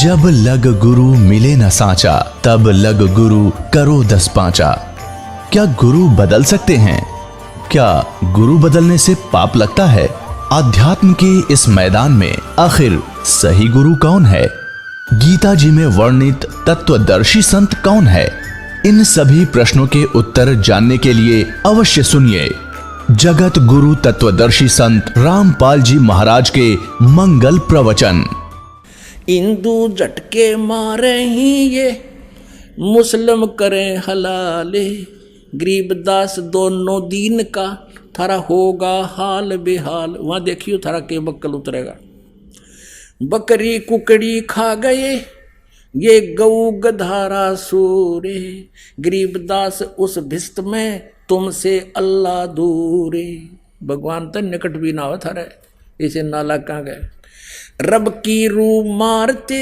जब लग गुरु मिले न साचा, तब लग गुरु करो 10 पांचा। क्या गुरु बदल सकते हैं? क्या गुरु बदलने से पाप लगता है? आध्यात्म के इस मैदान में आखिर सही गुरु कौन है? गीता जी में वर्णित तत्वदर्शी संत कौन है? इन सभी प्रश्नों के उत्तर जानने के लिए अवश्य सुनिए जगत गुरु तत्वदर्शी संत रामपाल जी महाराज के मंगल प्रवचन। हिंदू झटके मारे ही ये, मुस्लिम करें हलाले। गरीबदास दोनों दीन का, थारा होगा हाल बेहाल। वहां देखियो थारा के बक्कल उतरेगा। बकरी कुकड़ी खा गए ये गऊ गधारा सूरे। गरीबदास उस भिस्त में तुमसे अल्लाह दूरे। भगवान तो निकट भी ना हो थारे, इसे नाला कहाँ गए। रब की रूह मारते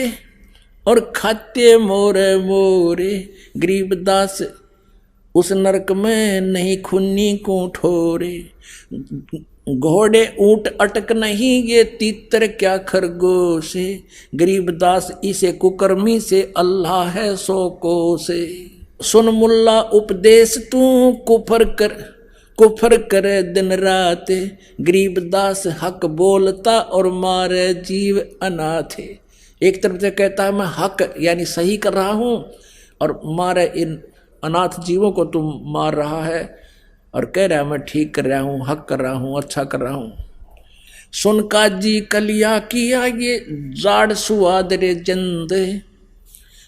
और खाते मोरे मोरे। गरीबदास उस नरक में नहीं खुन्नी को ठोरे। घोड़े ऊंट अटक नहीं ये तीतर क्या खरगोश है। गरीबदास इसे कुकर्मी से अल्लाह है सो को से। सुन मुल्ला उपदेश तू कुफर करे दिन रात। गरीबदास हक बोलता और मारे जीव अनाथ। एक तरफ से कहता है मैं हक यानी सही कर रहा हूँ, और मारे इन अनाथ जीवों को तुम मार रहा है, और कह रहा है मैं ठीक कर रहा हूँ, हक कर रहा हूँ, अच्छा कर रहा हूँ। सुन काजी कलिया किया ये जाड़ सुआद रे जंद।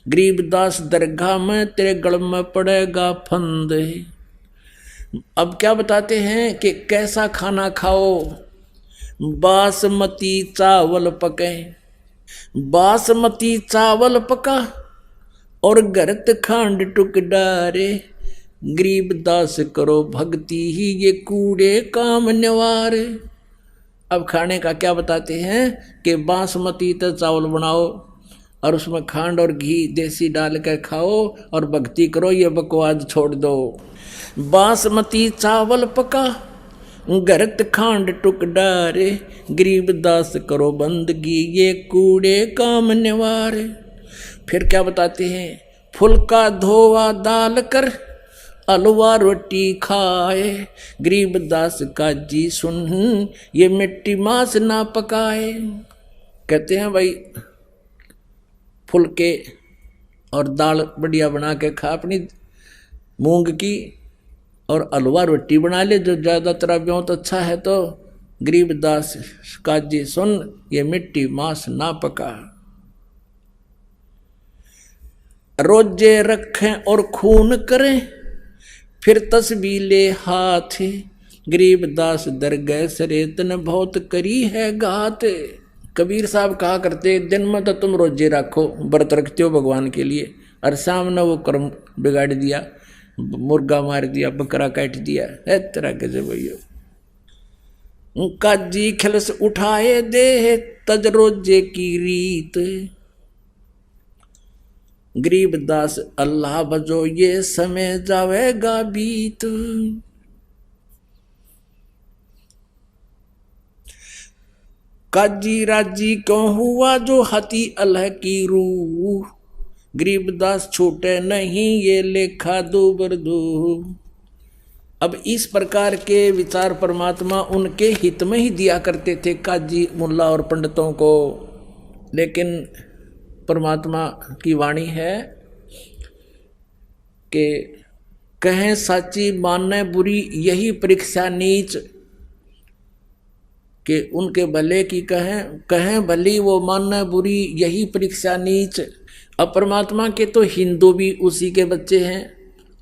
गरीबदास दरगाह में तेरे गल में पड़ेगा फंद। अब क्या बताते हैं कि कैसा खाना खाओ। बासमती चावल पके, बासमती चावल पका और गरत खांड टुक डारे। गरीबदास करो भक्ति ही ये कूड़े काम निवारे। अब खाने का क्या बताते हैं कि बासमती तो चावल बनाओ और उसमें खांड और घी देसी डाल कर खाओ और भक्ति करो, ये बकवास छोड़ दो। बासमती चावल पका गरत खांड टुक डारे। गरीबदास करो बंदगी ये कूड़े काम निवारे। फिर क्या बताते हैं, फुल्का धोवा दाल कर अलवा रोटी खाए। गरीबदास का जी सुन ये मिट्टी मांस ना पकाए। कहते हैं भाई फुल्के और दाल बढ़िया बना के खा अपनी मूंग की, और अलवा रोटी बना ले जो ज़्यादा तेरा बहुत अच्छा है। तो गरीबदास का जी सुन ये मिट्टी मांस ना पका। रोजे रखें और खून करें फिर तस्बीह ले हाथ। गरीबदास दरगाह सरेत ने बहुत करी है घात। कबीर साहब कहा करते दिन में तो तुम रोजे रखो, व्रत रखते हो भगवान के लिए, और सामने वो कर्म बिगाड़ दिया, मुर्गा मार दिया, बकरा काट दिया, है तरह के जब काजी खलस उठाए दे तज रोजे की रीत। गरीबदास अल्लाह भजो ये समय जावेगा बीत। काजी राजी क्यों हुआ जो हती अल्लाह की रूह। गरीबदास छूटे नहीं ये लेखा दूबर दू। अब इस प्रकार के विचार परमात्मा उनके हित में ही दिया करते थे काजी मुल्ला और पंडितों को। लेकिन परमात्मा की वाणी है कि कहें साची माने बुरी यही परीक्षा नीच। कि उनके भले की कहें भली वो माने बुरी यही परीक्षा नीच। अब परमात्मा के तो हिंदू भी उसी के बच्चे हैं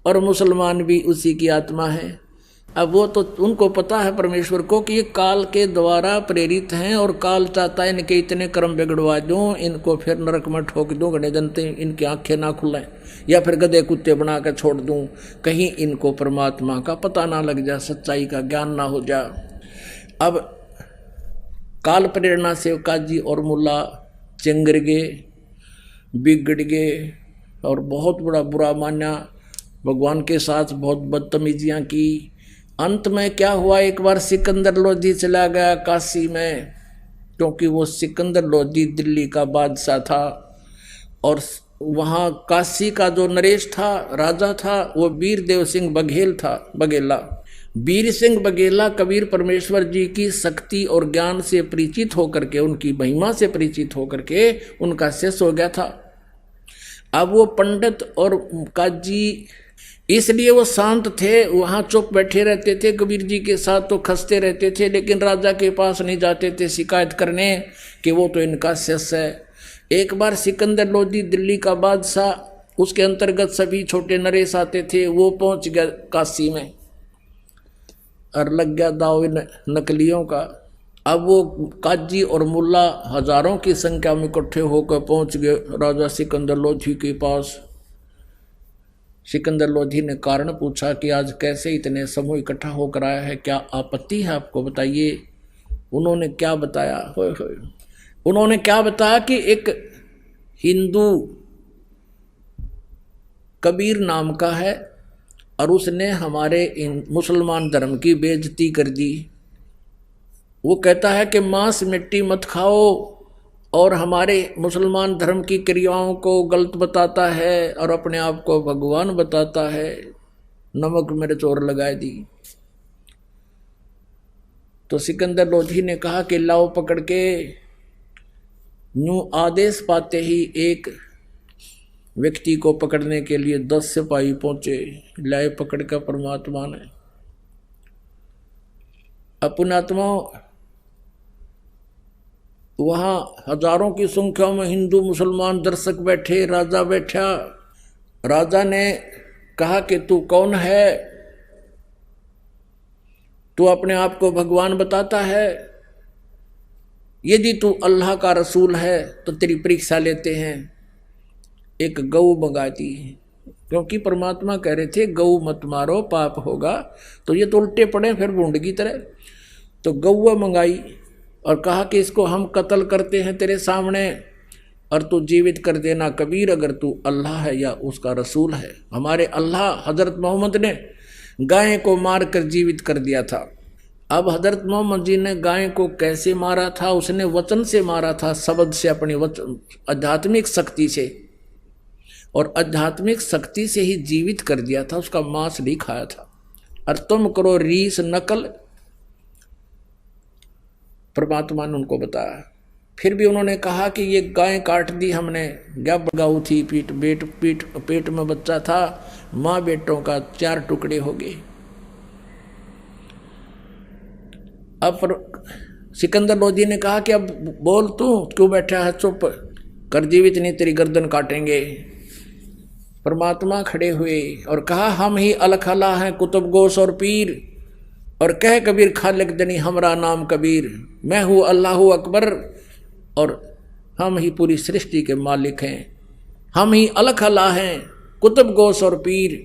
और मुसलमान भी उसी की आत्मा है। अब वो तो उनको पता है परमेश्वर को कि ये काल के द्वारा प्रेरित हैं, और काल चाहता है इनके इतने कर्म बिगड़वा दूँ, इनको फिर नरक में ठोक दूँ, गणे जनते इनकी आंखें ना खुलें, या फिर गधे कुत्ते बना कर छोड़ दूँ, कहीं इनको परमात्मा का पता ना लग जा, सच्चाई का ज्ञान ना हो जा। अब काल प्रेरणा से काजी और मुल्ला चंगर गए, बिगड़ गए और बहुत बड़ा बुरा माना, भगवान के साथ बहुत बदतमीजियाँ की। अंत में क्या हुआ, एक बार सिकंदर लोधी चला गया काशी में, क्योंकि वो सिकंदर लोधी दिल्ली का बादशाह था। और वहाँ काशी का जो नरेश था, राजा था, वो वीरदेव सिंह बघेल था, बघेला। वीर सिंह बघेला कबीर परमेश्वर जी की शक्ति और ज्ञान से परिचित होकर के, उनकी महिमा से परिचित होकर के उनका शिष्य हो गया था। अब वो पंडित और काजी, इसलिए वो शांत थे, वहाँ चुप बैठे रहते थे, कबीर जी के साथ तो खसते रहते थे, लेकिन राजा के पास नहीं जाते थे शिकायत करने कि वो तो इनका शिष्य है। एक बार सिकंदर लोधी दिल्ली का बादशाह, उसके अंतर्गत सभी छोटे नरेश आते थे, वो पहुंच गया काशी में और लग गया दाव नकलियों का। अब वो काजी और मुल्ला हजारों की संख्या में इकट्ठे होकर पहुंच गए राजा सिकंदर लोधी के पास। सिकंदर लोधी ने कारण पूछा कि आज कैसे इतने समूह इकट्ठा होकर आया है, क्या आपत्ति है आपको, बताइए। उन्होंने क्या बताया, उन्होंने क्या बताया कि एक हिंदू कबीर नाम का है और उसने हमारे मुसलमान धर्म की बेइज्जती कर दी। वो कहता है कि मांस मिट्टी मत खाओ और हमारे मुसलमान धर्म की क्रियाओं को गलत बताता है और अपने आप को भगवान बताता है। नमक मिर्च और लगाए दी। तो सिकंदर लोधी ने कहा कि लाओ पकड़ के। यूं आदेश पाते ही एक व्यक्ति को पकड़ने के लिए 10 सिपाही पहुंचे, लाए पकड़ कर परमात्मा ने। अपनात्मा वहां हजारों की संख्या में हिंदू मुसलमान दर्शक बैठे, राजा बैठा। राजा ने कहा कि तू कौन है, तू अपने आप को भगवान बताता है, यदि तू अल्लाह का रसूल है तो तेरी परीक्षा लेते हैं। एक गऊ मंगा दी, क्योंकि परमात्मा कह रहे थे गऊ मत मारो पाप होगा, तो ये तो उल्टे पड़े फिर भूंड की तरह। तो गौआ मंगाई और कहा कि इसको हम कत्ल करते हैं तेरे सामने और तू जीवित कर देना कबीर, अगर तू अल्लाह है या उसका रसूल है। हमारे अल्लाह हजरत मोहम्मद ने गाय को मार कर जीवित कर दिया था। अब हजरत मोहम्मद जी ने गाय को कैसे मारा था, उसने वचन से मारा था, शब्द से, अपनी वचन आध्यात्मिक शक्ति से, और आध्यात्मिक शक्ति से ही जीवित कर दिया था, उसका मांस नहीं खाया था। और तुम करो रीस नकल, परमात्मा ने उनको बताया। फिर भी उन्होंने कहा कि ये गाय काट दी हमने, क्या बगाऊ थी, पेट में बच्चा था, माँ बेटों का 4 टुकड़े हो गए। अब सिकंदर लोधी ने कहा कि अब बोल, तू क्यों बैठा है, चुप कर, जीवित नहीं तेरी गर्दन काटेंगे। परमात्मा खड़े हुए और कहा हम ही अलखला हैं कुतुब गोश और पीर, और कह कबीर खालिक दनी हमरा नाम कबीर, मैं हूँ अल्लाह अकबर और हम ही पूरी सृष्टि के मालिक हैं। हम ही अलखला हैं कुतुब गोश और पीर,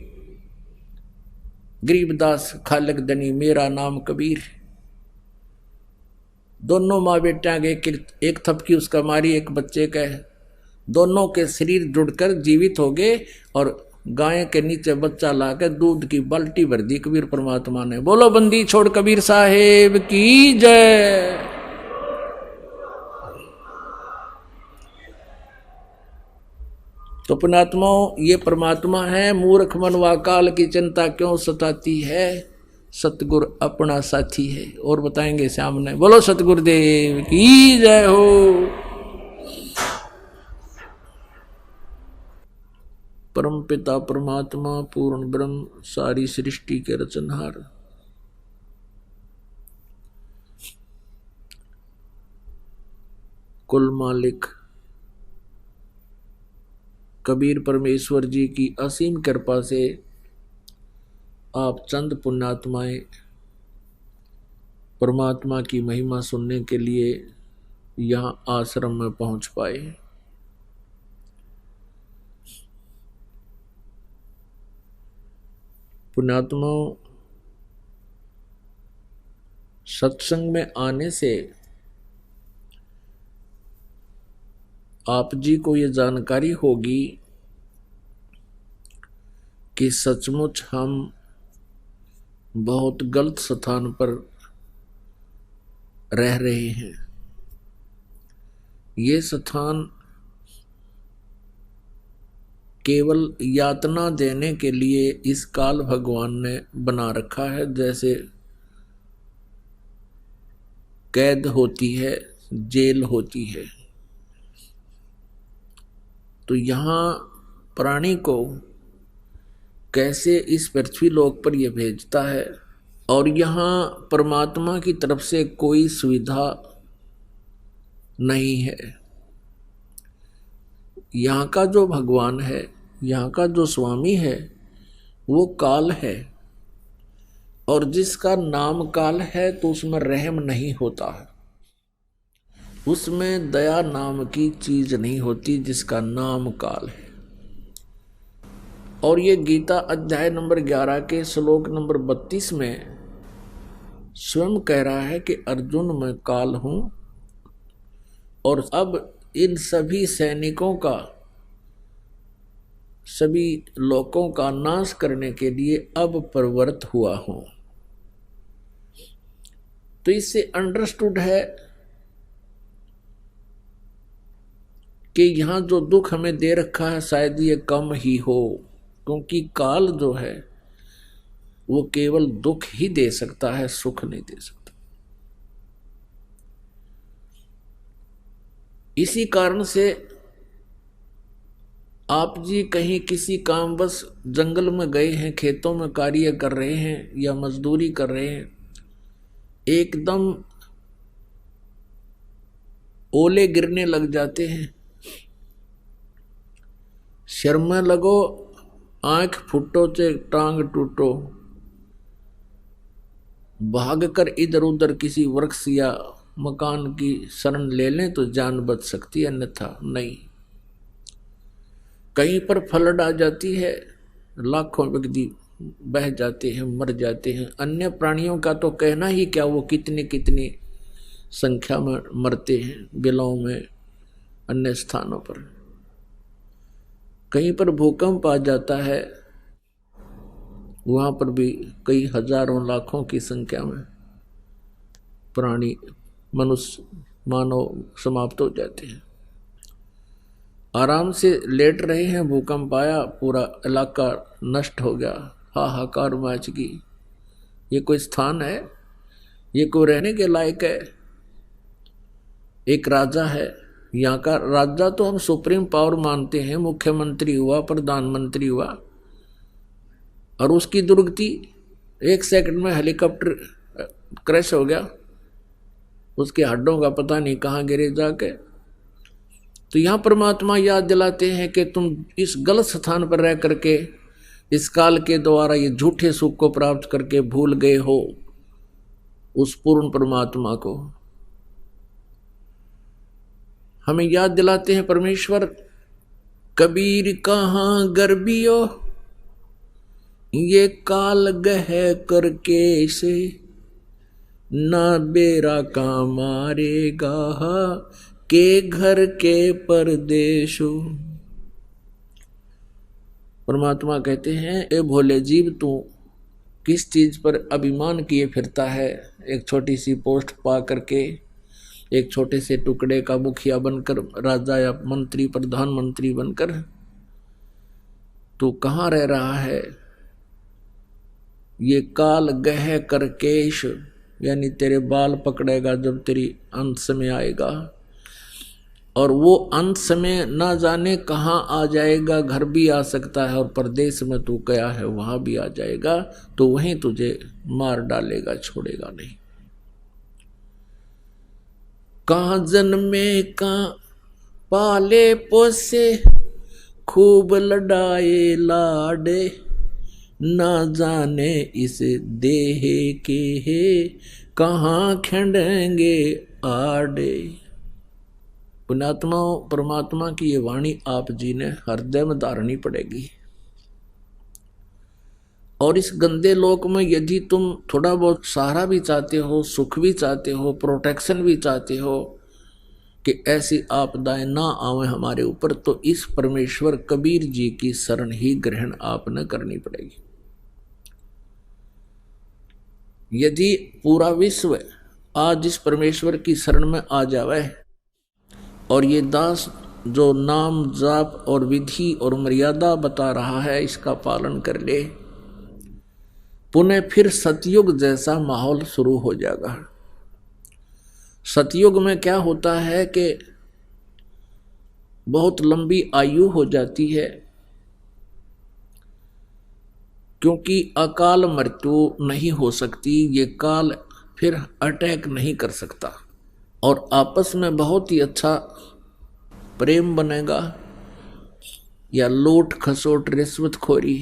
गरीबदास खालिक दनी मेरा नाम कबीर। दोनों माँ बेटा के एक थपकी उसका मारी, एक बच्चे का, दोनों के शरीर जुड़कर जीवित हो गए और गाय के नीचे बच्चा लाकर दूध की बाल्टी भर दी कबीर परमात्मा ने। बोलो बंदी छोड़ कबीर साहेब की जय। तो पुणात्मा ये परमात्मा है, मूर्ख मनवा काल की चिंता क्यों सताती है, सतगुर अपना साथी है। और बताएंगे सामने। बोलो सतगुरुदेव की जय हो। परम पिता परमात्मा पूर्ण ब्रह्म सारी सृष्टि के रचनहार, कुल मालिक कबीर परमेश्वर जी की असीम कृपा से आप चंद पुण्यात्माएं परमात्मा की महिमा सुनने के लिए यहाँ आश्रम में पहुँच पाए। पुण्यात्मा, सत्संग में आने से आप जी को ये जानकारी होगी कि सचमुच हम बहुत गलत स्थान पर रह रहे हैं। ये स्थान केवल यातना देने के लिए इस काल भगवान ने बना रखा है। जैसे कैद होती है, जेल होती है, तो यहाँ प्राणी को कैसे इस पृथ्वी लोक पर यह भेजता है, और यहाँ परमात्मा की तरफ से कोई सुविधा नहीं है। यहाँ का जो भगवान है, यहाँ का जो स्वामी है, वो काल है, और जिसका नाम काल है तो उसमें रहम नहीं होता है, उसमें दया नाम की चीज नहीं होती, जिसका नाम काल है। और ये गीता अध्याय नंबर 11 के श्लोक नंबर 32 में स्वयं कह रहा है कि अर्जुन मैं काल हूं, और अब इन सभी सैनिकों का, सभी लोगों का नाश करने के लिए अब प्रवृत्त हुआ हूं। तो इससे अंडरस्टूड है कि यहां जो दुख हमें दे रखा है शायद ये कम ही हो, क्योंकि काल जो है वो केवल दुख ही दे सकता है, सुख नहीं दे सकता। इसी कारण से आप जी कहीं किसी काम बस जंगल में गए हैं, खेतों में कार्य कर रहे हैं या मजदूरी कर रहे हैं, एकदम ओले गिरने लग जाते हैं, सिर में लगो, आंख फुटो चे टांग टूटो, भागकर इधर उधर किसी वृक्ष या मकान की शरण ले लें तो जान बच सकती है, अन्यथा नहीं। कहीं पर फ्लड आ जाती है, लाखों व्यक्ति बह जाते हैं, मर जाते हैं। अन्य प्राणियों का तो कहना ही क्या, वो कितनी कितनी संख्या में मरते हैं बिलों में, अन्य स्थानों पर। कहीं पर भूकंप आ जाता है, वहां पर भी कई हजारों लाखों की संख्या में प्राणी, मनुष्य, मानव समाप्त हो जाते हैं। आराम से लेट रहे हैं, भूकंप आया, पूरा इलाका नष्ट हो गया, हाहाकार मच गई। ये कोई स्थान है? ये कोई रहने के लायक है? एक राजा है, यहाँ का राजा तो हम सुप्रीम पावर मानते हैं, मुख्यमंत्री हुआ, प्रधानमंत्री हुआ, और उसकी दुर्गति, एक सेकंड में हेलीकॉप्टर क्रैश हो गया, उसके हड्डों का पता नहीं कहाँ गिरे जाके। तो यहाँ परमात्मा याद दिलाते हैं कि तुम इस गलत स्थान पर रह करके इस काल के द्वारा ये झूठे सुख को प्राप्त करके भूल गए हो उस पूर्ण परमात्मा को। हमें याद दिलाते हैं परमेश्वर, कबीर कहाँ गर्बियो ये काल गह करके से, ना बेरा का मारेगा के घर के परदेशो। परमात्मा कहते हैं, ए भोले जीव, तू किस चीज पर अभिमान किए फिरता है? एक छोटी सी पोस्ट पा करके, एक छोटे से टुकड़े का मुखिया बनकर, राजा या मंत्री, प्रधानमंत्री बनकर तू कहाँ रह रहा है? ये काल गह करकेश, यानी तेरे बाल पकड़ेगा जब तेरी अंत समय आएगा, और वो अंत समय ना जाने कहाँ आ जाएगा। घर भी आ सकता है, और परदेश में तू गया है वहां भी आ जाएगा, तो वहीं तुझे मार डालेगा, छोड़ेगा नहीं। कहाँ जन्मे कहाँ पाले पोसे, खूब लड़ाए लाडे, ना जाने इस देह के है कहाँ खंडेंगे आड़े। पुण्यात्मा, परमात्मा की ये वाणी आप जी ने हृदय में धारनी पड़ेगी। और इस गंदे लोक में यदि तुम थोड़ा बहुत सहारा भी चाहते हो, सुख भी चाहते हो, प्रोटेक्शन भी चाहते हो कि ऐसी आपदाएं ना आवे हमारे ऊपर, तो इस परमेश्वर कबीर जी की शरण ही ग्रहण आपने करनी पड़ेगी। यदि पूरा विश्व आज इस परमेश्वर की शरण में आ जावे और ये दास जो नाम जाप और विधि और मर्यादा बता रहा है इसका पालन कर ले, पुनः फिर सतयुग जैसा माहौल शुरू हो जाएगा। सतयुग में क्या होता है कि बहुत लंबी आयु हो जाती है, क्योंकि अकाल मृत्यु नहीं हो सकती, ये काल फिर अटैक नहीं कर सकता, और आपस में बहुत ही अच्छा प्रेम बनेगा, या लूट खसोट रिश्वतखोरी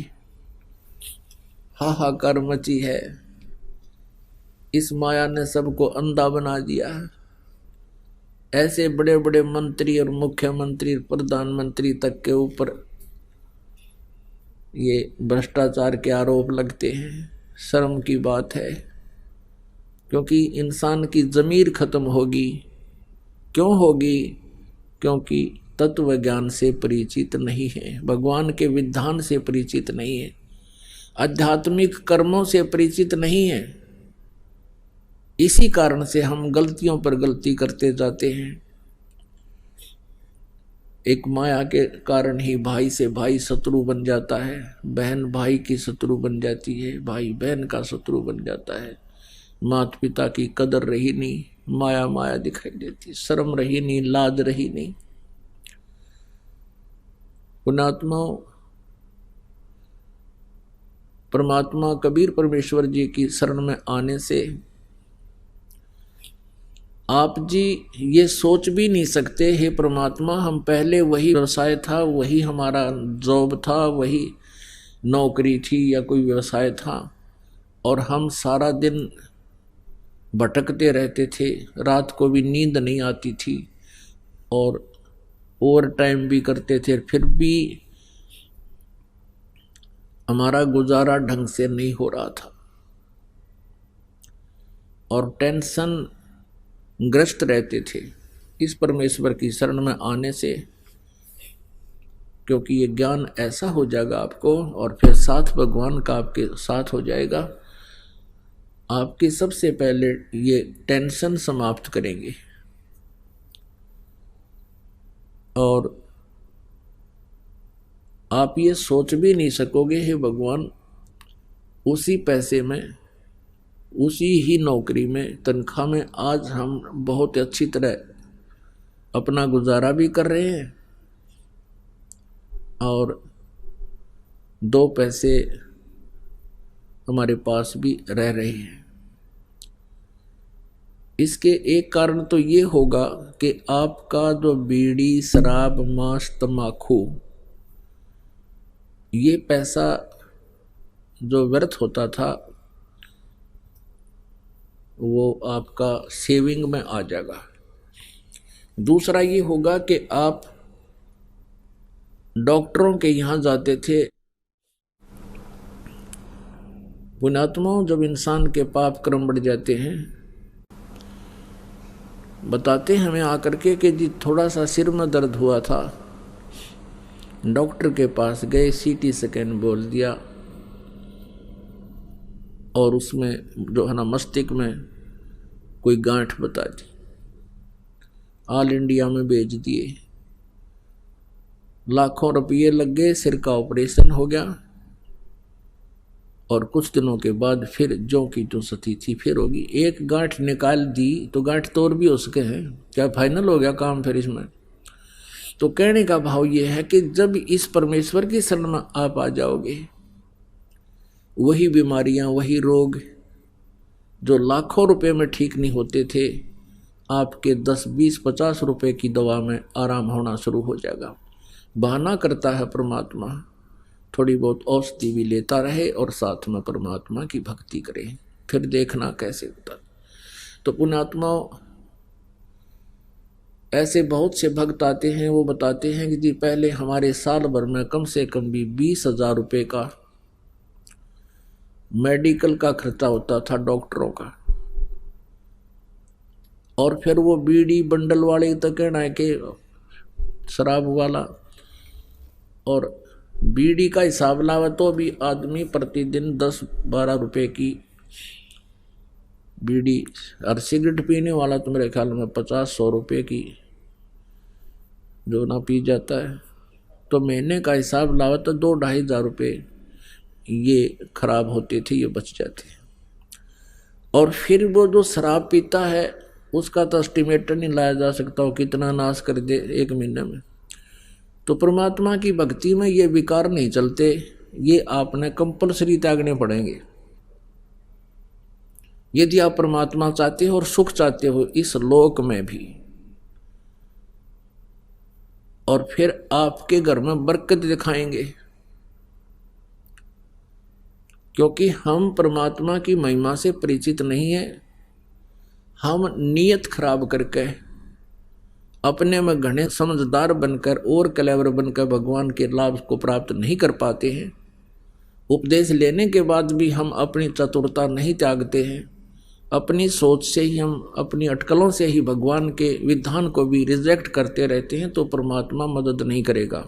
हाहाकार मची है। इस माया ने सबको अंधा बना दिया। ऐसे बड़े बड़े मंत्री और मुख्यमंत्री प्रधानमंत्री तक के ऊपर ये भ्रष्टाचार के आरोप लगते हैं। शर्म की बात है, क्योंकि इंसान की ज़मीर खत्म होगी। क्यों होगी? क्योंकि तत्व ज्ञान से परिचित नहीं है, भगवान के विधान से परिचित नहीं है, आध्यात्मिक कर्मों से परिचित नहीं है। इसी कारण से हम गलतियों पर गलती करते जाते हैं। एक माया के कारण ही भाई से भाई शत्रु बन जाता है, बहन भाई की शत्रु बन जाती है, भाई बहन का शत्रु बन जाता है। माता पिता की कदर रही नहीं, माया माया दिखाई देती, शर्म रही नहीं, लाज रही नहीं। पुण्यात्माओं, परमात्मा कबीर परमेश्वर जी की शरण में आने से आप जी ये सोच भी नहीं सकते, हे परमात्मा हम पहले वही व्यवसाय था, वही हमारा जॉब था, वही नौकरी थी या कोई व्यवसाय था, और हम सारा दिन भटकते रहते थे, रात को भी नींद नहीं आती थी और ओवर टाइम भी करते थे, फिर भी हमारा गुजारा ढंग से नहीं हो रहा था और टेंशन ग्रस्त रहते थे। इस परमेश्वर की शरण में आने से, क्योंकि ये ज्ञान ऐसा हो जाएगा आपको, और फिर साथ भगवान का आपके साथ हो जाएगा, आपकी सबसे पहले ये टेंशन समाप्त करेंगे। और आप ये सोच भी नहीं सकोगे, हे भगवान उसी पैसे में, उसी ही नौकरी में, तनख्वाह में आज हम बहुत अच्छी तरह अपना गुजारा भी कर रहे हैं और दो पैसे हमारे पास भी रह रहे हैं। इसके एक कारण तो ये होगा कि आपका जो बीड़ी शराब मांस तम्बाकू ये पैसा जो व्यर्थ होता था वो आपका सेविंग में आ जाएगा। दूसरा ये होगा कि आप डॉक्टरों के यहाँ जाते थे। पुण्यात्माओं, जब इंसान के पाप कर्म बढ़ जाते हैं, बताते हमें आकर के कि जी थोड़ा सा सिर में दर्द हुआ था, डॉक्टर के पास गए, सीटी स्कैन बोल दिया और उसमें जो है ना मस्तिष्क में कोई गांठ बता दी, ऑल इंडिया में भेज दिए, लाखों रुपये लग गए, सिर का ऑपरेशन हो गया और कुछ दिनों के बाद फिर जो की जो सती थी फिर होगी। एक गांठ निकाल दी तो गांठ तोड़ भी हो सके हैं, क्या फाइनल हो गया काम फिर इसमें? तो कहने का भाव ये है कि जब इस परमेश्वर की शरण में आप आ जाओगे, वही बीमारियां, वही रोग जो लाखों रुपए में ठीक नहीं होते थे, आपके 10, 20, 50 रुपए की दवा में आराम होना शुरू हो जाएगा। बहाना करता है परमात्मा, थोड़ी बहुत औषधि भी लेता रहे और साथ में परमात्मा की भक्ति करे, फिर देखना कैसे होता। तो पुण्यात्माओं, ऐसे बहुत से भक्त आते हैं, वो बताते हैं कि जी पहले हमारे साल भर में कम से कम भी 20,000 रुपये का मेडिकल का खर्चा होता था, डॉक्टरों का। और फिर वो बीड़ी बंडल वाले तो कहना है कि शराब वाला, और बीड़ी का हिसाब लावा तो भी आदमी प्रतिदिन 10-12 रुपए की बीड़ी, और सिगरेट पीने वाला तो मेरे ख्याल में 50-100 रुपए की जो ना पी जाता है, तो महीने का हिसाब लावा तो 2-2,500 रुपये ये खराब होते थे, ये बच जाते। और फिर वो जो शराब पीता है उसका तो एस्टिमेटर नहीं लाया जा सकता, वो कितना नाश कर दे एक महीने में। तो परमात्मा की भक्ति में ये विकार नहीं चलते, ये आपने कंपलसरी त्यागने पड़ेंगे यदि आप परमात्मा चाहते हो और सुख चाहते हो इस लोक में भी, और फिर आपके घर में बरकत दिखाएंगे। क्योंकि हम परमात्मा की महिमा से परिचित नहीं है, हम नियत खराब करके अपने में घने समझदार बनकर और क्लेवर बनकर भगवान के लाभ को प्राप्त नहीं कर पाते हैं। उपदेश लेने के बाद भी हम अपनी चतुरता नहीं त्यागते हैं, अपनी सोच से ही हम अपनी अटकलों से ही भगवान के विधान को भी रिजेक्ट करते रहते हैं, तो परमात्मा मदद नहीं करेगा।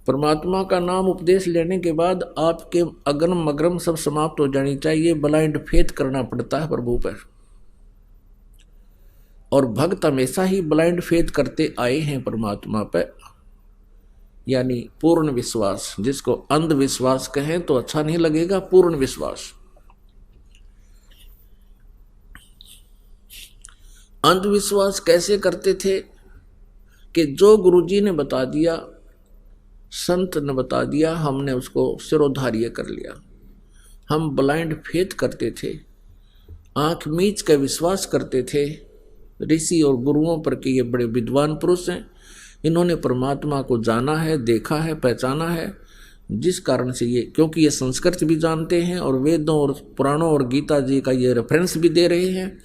परमात्मा का नाम उपदेश लेने के बाद आपके अगम मगरम सब समाप्त हो जानी चाहिए, ब्लाइंड फेथ करना पड़ता है प्रभु पर। और भक्त हमेशा ही ब्लाइंड फेथ करते आए हैं परमात्मा पर, यानी पूर्ण विश्वास, जिसको अंधविश्वास कहें तो अच्छा नहीं लगेगा, पूर्ण विश्वास। अंधविश्वास कैसे करते थे कि जो गुरुजी ने बता दिया, संत ने बता दिया, हमने उसको सिरोधार्य कर लिया। हम ब्लाइंड फेथ करते थे, आंख मीच के विश्वास करते थे ऋषि और गुरुओं पर कि ये बड़े विद्वान पुरुष हैं, इन्होंने परमात्मा को जाना है, देखा है, पहचाना है, जिस कारण से ये, क्योंकि ये संस्कृत भी जानते हैं और वेदों और पुराणों और गीता जी का ये रेफरेंस भी दे रहे हैं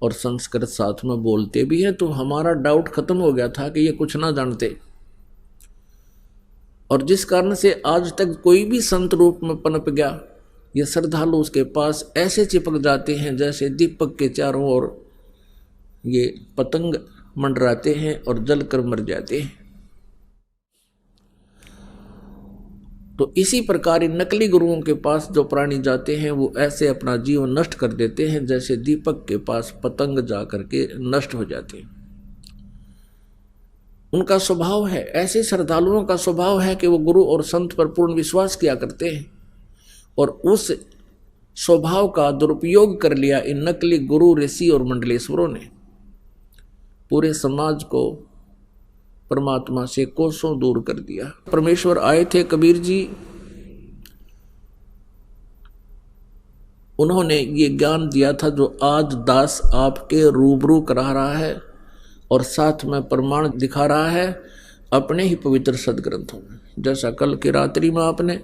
और संस्कृत साथ में बोलते भी हैं, तो हमारा डाउट खत्म हो गया था कि ये कुछ ना जानते। और जिस कारण से आज तक कोई भी संत रूप में पनप गया, ये श्रद्धालु उसके पास ऐसे चिपक जाते हैं जैसे दीपक के चारों ओर ये पतंग मंडराते हैं और जलकर मर जाते हैं। तो इसी प्रकार नकली गुरुओं के पास जो प्राणी जाते हैं वो ऐसे अपना जीवन नष्ट कर देते हैं जैसे दीपक के पास पतंग जा करके नष्ट हो जाते हैं। उनका स्वभाव है, ऐसे श्रद्धालुओं का स्वभाव है कि वो गुरु और संत पर पूर्ण विश्वास किया करते हैं, और उस स्वभाव का दुरुपयोग कर लिया इन नकली गुरु, ऋषि और मंडलेश्वरों ने। पूरे समाज को परमात्मा से कोसों दूर कर दिया। परमेश्वर आए थे कबीर जी, उन्होंने ये ज्ञान दिया था जो आज दास आपके रूबरू करा रहा है और साथ में प्रमाण दिखा रहा है अपने ही पवित्र सदग्रंथों में। जैसा कल की रात्रि में आपने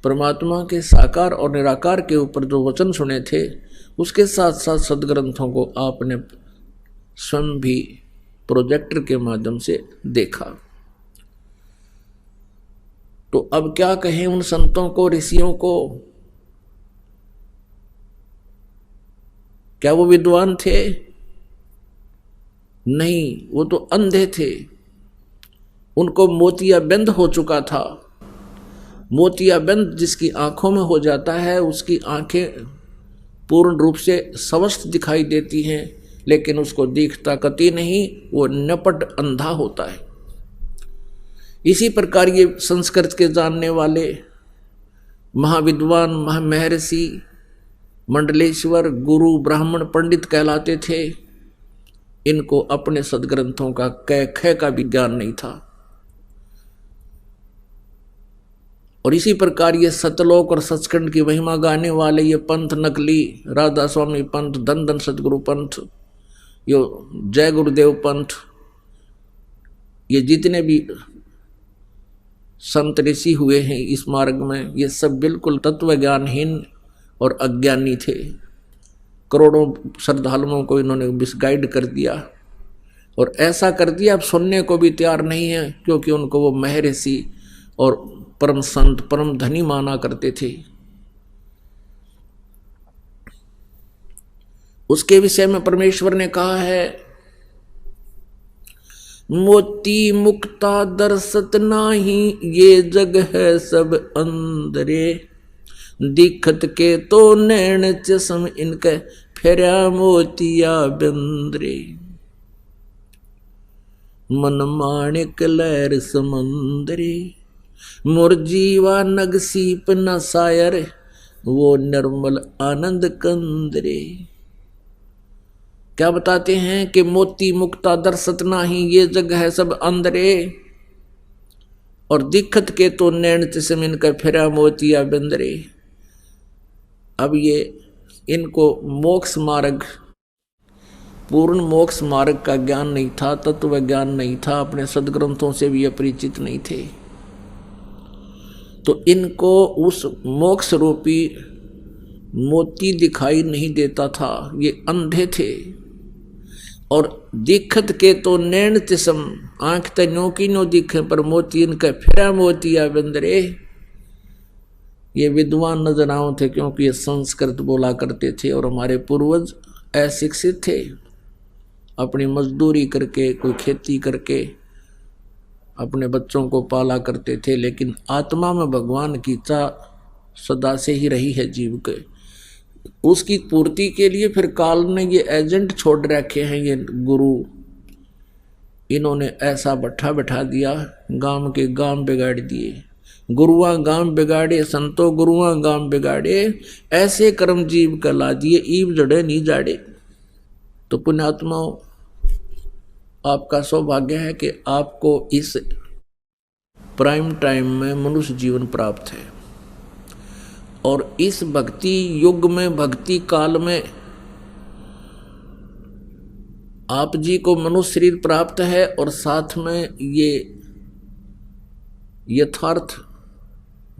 परमात्मा के साकार और निराकार के ऊपर जो वचन सुने थे, उसके साथ साथ सदग्रंथों को आपने स्वयं भी प्रोजेक्टर के माध्यम से देखा। तो अब क्या कहें उन संतों को, ऋषियों को? क्या वो विद्वान थे? नहीं, वो तो अंधे थे। उनको मोतियाबिंद हो चुका था। मोतियाबिंद जिसकी आंखों में हो जाता है, उसकी आंखें पूर्ण रूप से स्वस्थ दिखाई देती हैं, लेकिन उसको दिखता कति नहीं, वो नपट अंधा होता है। इसी प्रकार ये संस्कृत के जानने वाले महाविद्वान, महर्षि, मंडलेश्वर, गुरु, ब्राह्मण, पंडित कहलाते थे। इनको अपने सदग्रंथों का कै ख का भी ज्ञान नहीं था। और इसी प्रकार ये सतलोक और सचखंड की महिमा गाने वाले ये पंथ नकली, राधा स्वामी पंथ, धन धन सतगुरु पंथ, यो जय गुरुदेव पंथ, ये जितने भी संत ऋषि हुए हैं इस मार्ग में, ये सब बिल्कुल तत्व ज्ञानहीन और अज्ञानी थे। करोड़ों श्रद्धालुओं को इन्होंने मिसगाइड कर दिया, और ऐसा कर दिया अब सुनने को भी तैयार नहीं है, क्योंकि उनको वो महर्षि और परम संत, परम धनी माना करते थे। उसके विषय में परमेश्वर ने कहा है, मोती मुक्ता दर्शत नाही, ये जग है सब अंदरे, दिखत के तो नैन चश्म इनके फेरा मोतिया बिंदरे। मन माणिक लहर समुंदरी, मोर जीवा नग सीप न सायर, वो निर्मल आनंद कंदरे। क्या बताते हैं कि मोती मुक्ता दर्शत नाही, ये जग है सब अंदरे, और दिखत के तो नैन तिसमिन कर फिरा मोतिया बंदरे। अब ये इनको मोक्ष मार्ग, पूर्ण मोक्ष मार्ग का ज्ञान नहीं था, तत्व ज्ञान नहीं था, अपने सदग्रंथों से भी अपरिचित नहीं थे। तो इनको उस मोक्ष रूपी मोती दिखाई नहीं देता था, ये अंधे थे। और दिखत के तो नैन तिसम, आंख तनो की नो दिखे, पर मोती इनका फिरा मोतिया बंदरे। ये विद्वान नजर आओ थे क्योंकि ये संस्कृत बोला करते थे, और हमारे पूर्वज अशिक्षित थे, अपनी मजदूरी करके कोई खेती करके अपने बच्चों को पाला करते थे। लेकिन आत्मा में भगवान की इच्छा सदा से ही रही है जीव के, उसकी पूर्ति के लिए फिर काल ने ये एजेंट छोड़ रखे हैं, ये गुरु। इन्होंने ऐसा बैठा बैठा दिया, गांव के गांव बिगाड़ दिए। गुरुआ गांव बिगाड़े, संतो गुरुआ गांव बिगाड़े, ऐसे कर्म जीव कला दिए, ईव जड़े नहीं जाड़े। तो पुण्यात्माओं, आपका सौभाग्य है कि आपको इस प्राइम टाइम में मनुष्य जीवन प्राप्त है, और इस भक्ति युग में, भक्ति काल में आप जी को मनुष्य शरीर प्राप्त है, और साथ में ये यथार्थ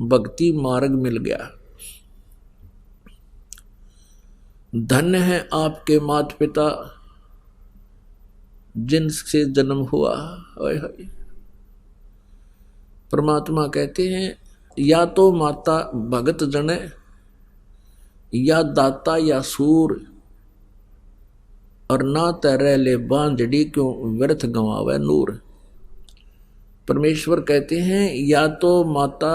भक्ति मार्ग मिल गया। धन्य है आपके माता पिता जिनसे जन्म हुआ। परमात्मा कहते हैं, या तो माता भगत जने, या दाता या सूर, और ना तरह ले बांझड़ी, क्यों व्यर्थ गंवावे नूर। परमेश्वर कहते हैं, या तो माता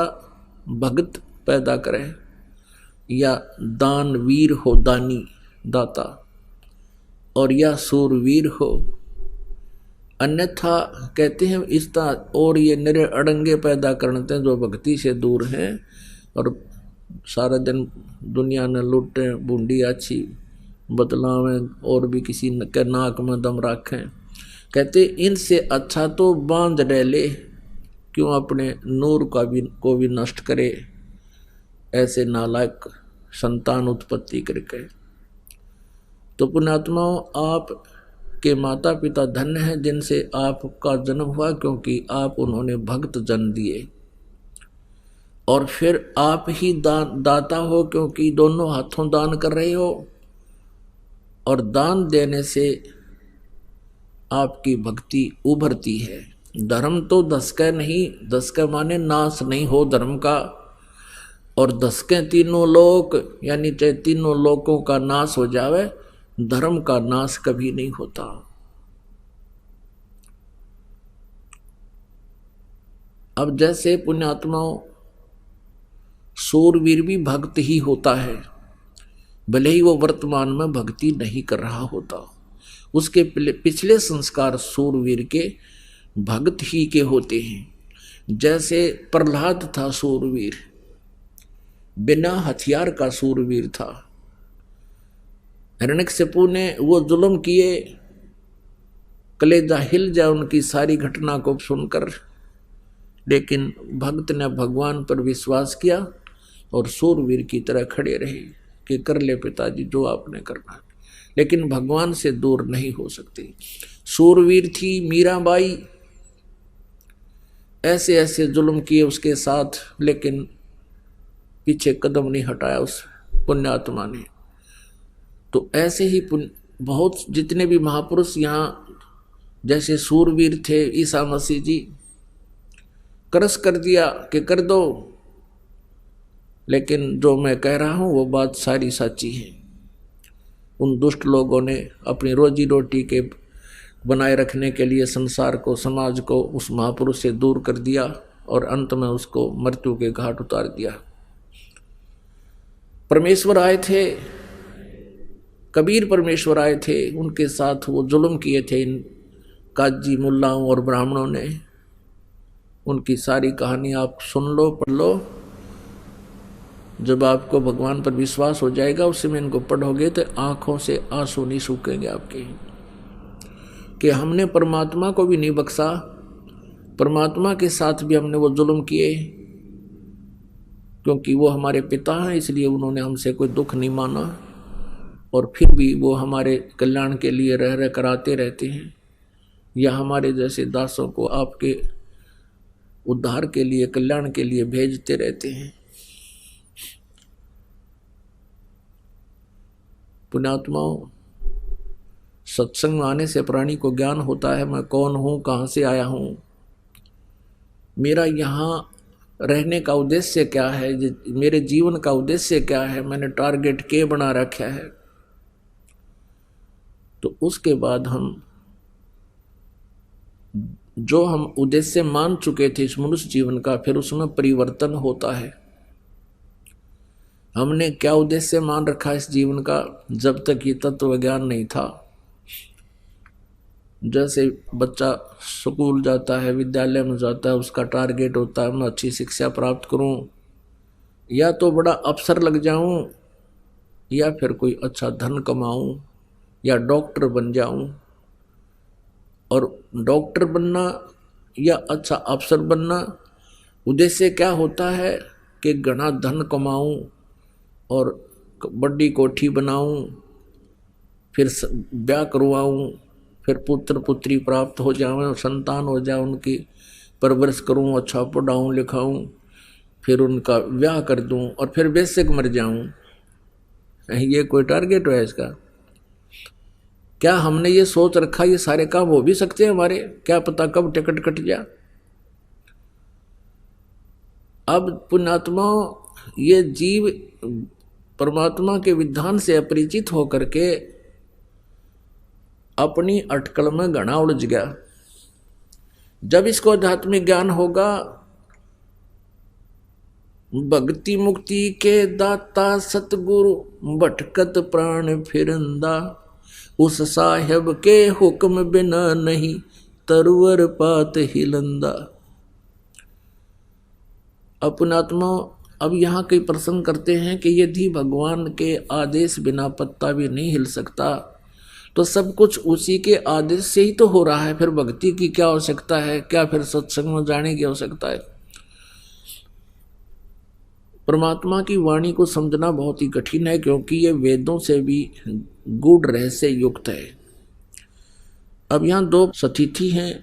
भगत पैदा करे, या दानवीर हो, दानी दाता, और या सूरवीर हो। अन्यथा कहते हैं इस तरह, और ये निरे अड़ंगे पैदा करते हैं जो भक्ति से दूर हैं, और सारा दिन दुनिया ने लूटें, बूंदी अच्छी बतलावें, और भी किसी के नाक में दम रखें। कहते इनसे अच्छा तो बांध डाले, क्यों अपने नूर को भी नष्ट करे, ऐसे नालायक संतान उत्पत्ति करके। तो पुण्यात्माओं, आप के माता पिता धन्य हैं जिनसे आपका जन्म हुआ, क्योंकि आप उन्होंने भक्त जन्म दिए। और फिर आप ही दाता हो, क्योंकि दोनों हाथों दान कर रहे हो, और दान देने से आपकी भक्ति उभरती है। धर्म तो दसके नहीं, दसके माने नाश नहीं हो धर्म का, और दसके तीनों लोक, यानी चाहे तीनों लोकों का नाश हो जावे, धर्म का नाश कभी नहीं होता। अब जैसे पुण्यात्माओं, सूरवीर भी भक्त ही होता है, भले ही वो वर्तमान में भक्ति नहीं कर रहा होता, उसके पिछले संस्कार सूरवीर के भक्त ही के होते हैं। जैसे प्रहलाद था सूरवीर, बिना हथियार का सूरवीर था। हिरण्यकशिपु ने वो जुल्म किए, कलेजा हिल जाए उनकी सारी घटना को सुनकर, लेकिन भक्त ने भगवान पर विश्वास किया और सूरवीर की तरह खड़े रहे कि कर ले पिताजी जो आपने करना, लेकिन भगवान से दूर नहीं हो सकते। सूरवीर थी मीराबाई, ऐसे ऐसे जुल्म किए उसके साथ, लेकिन पीछे कदम नहीं हटाया उस पुण्यात्मा ने। तो ऐसे ही बहुत जितने भी महापुरुष यहाँ जैसे सूरवीर थे, ईसा मसीह जी करस कर दिया कि कर दो, लेकिन जो मैं कह रहा हूँ वो बात सारी सच्ची है। उन दुष्ट लोगों ने अपनी रोजी रोटी के बनाए रखने के लिए संसार को, समाज को उस महापुरुष से दूर कर दिया, और अंत में उसको मृत्यु के घाट उतार दिया। परमेश्वर आए थे, कबीर परमेश्वर आए थे, उनके साथ वो जुल्म किए थे इन काजी मुल्लाओं और ब्राह्मणों ने। उनकी सारी कहानी आप सुन लो, पढ़ लो। जब आपको भगवान पर विश्वास हो जाएगा, उस समय इनको पढ़ोगे तो आंखों से आंसू नहीं सूखेंगे आपके, कि हमने परमात्मा को भी नहीं बख्शा, परमात्मा के साथ भी हमने वो जुल्म किए, क्योंकि वो हमारे पिता हैं, इसलिए उन्होंने हमसे कोई दुख नहीं माना, और फिर भी वो हमारे कल्याण के लिए रह रह कराते रहते हैं, या हमारे जैसे दासों को आपके उद्धार के लिए, कल्याण के लिए भेजते रहते हैं। पुण्यात्माओं, सत्संग में आने से प्राणी को ज्ञान होता है, मैं कौन हूँ, कहाँ से आया हूँ, मेरा यहाँ रहने का उद्देश्य क्या है, मेरे जीवन का उद्देश्य क्या है, मैंने टारगेट क्या बना रखा है। तो उसके बाद हम जो हम उद्देश्य मान चुके थे इस मनुष्य जीवन का, फिर उसमें परिवर्तन होता है। हमने क्या उद्देश्य मान रखा इस जीवन का, जब तक ये तत्व ज्ञान नहीं था। जैसे बच्चा स्कूल जाता है, विद्यालय में जाता है, उसका टारगेट होता है मैं अच्छी शिक्षा प्राप्त करूं, या तो बड़ा अफसर लग जाऊं, या फिर कोई अच्छा धन कमाऊं, या डॉक्टर बन जाऊं। और डॉक्टर बनना या अच्छा अफसर बनना उद्देश्य क्या होता है कि घना धन कमाऊं और बड़ी कोठी बनाऊं, फिर ब्याह करवाऊं, फिर पुत्र पुत्री प्राप्त हो जाए, संतान हो जाए, उनकी परवरिश करूं, अच्छा पढ़ाऊं लिखाऊं, फिर उनका ब्याह कर दूं और फिर बेशक मर जाऊं। ये कोई टारगेट है इसका? क्या हमने ये सोच रखा ये सारे काम हो भी सकते हैं हमारे? क्या पता कब टिकट कट गया। अब पुण्यात्मा, ये जीव परमात्मा के विधान से अपरिचित होकर के अपनी अटकल में घना उलझ गया। जब इसको आध्यात्मिक ज्ञान होगा, भक्ति मुक्ति के दाता सतगुरु, भटकत प्राण फिरंदा, उस साहेब के हुक्म बिना नहीं तरवर पात हिलंदा। अपनात्मा, अब यहाँ कई प्रसंग करते हैं कि यदि भगवान के आदेश बिना पत्ता भी नहीं हिल सकता, तो सब कुछ उसी के आदेश से ही तो हो रहा है, फिर भक्ति की क्या आवश्यकता है, क्या फिर सत्संग में जाने की आवश्यकता है। परमात्मा की वाणी को समझना बहुत ही कठिन है, क्योंकि ये वेदों से भी गूढ़ रहस्य युक्त है। अब यहाँ दो स्थिति हैं।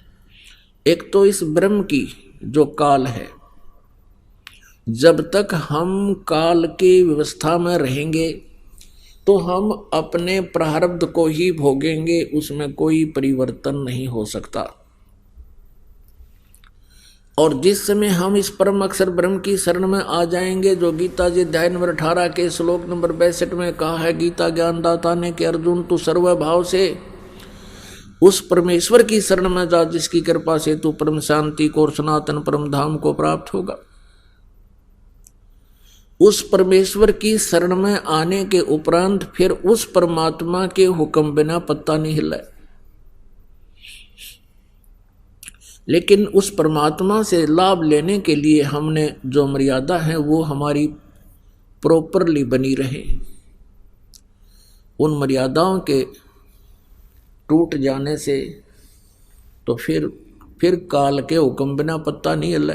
एक तो इस ब्रह्म की जो काल है, जब तक हम काल की व्यवस्था में रहेंगे तो हम अपने प्रारब्ध को ही भोगेंगे, उसमें कोई परिवर्तन नहीं हो सकता। और जिस समय हम इस परम अक्षर ब्रह्म की शरण में आ जाएंगे, जो गीता जी अध्याय नंबर 18 के श्लोक नंबर 62 में कहा है, गीता ज्ञानदाता ने कि अर्जुन तू सर्वभाव से उस परमेश्वर की शरण में जा, जिसकी कृपा से तू परम शांति को और सनातन परम धाम को प्राप्त होगा। उस परमेश्वर की शरण में आने के उपरांत फिर उस परमात्मा के हुक्म बिना पत्ता नहीं हिला। लेकिन उस परमात्मा से लाभ लेने के लिए हमने जो मर्यादा है वो हमारी प्रॉपरली बनी रहे। उन मर्यादाओं के टूट जाने से तो फिर काल के हुक्म बिना पत्ता नहीं हिला।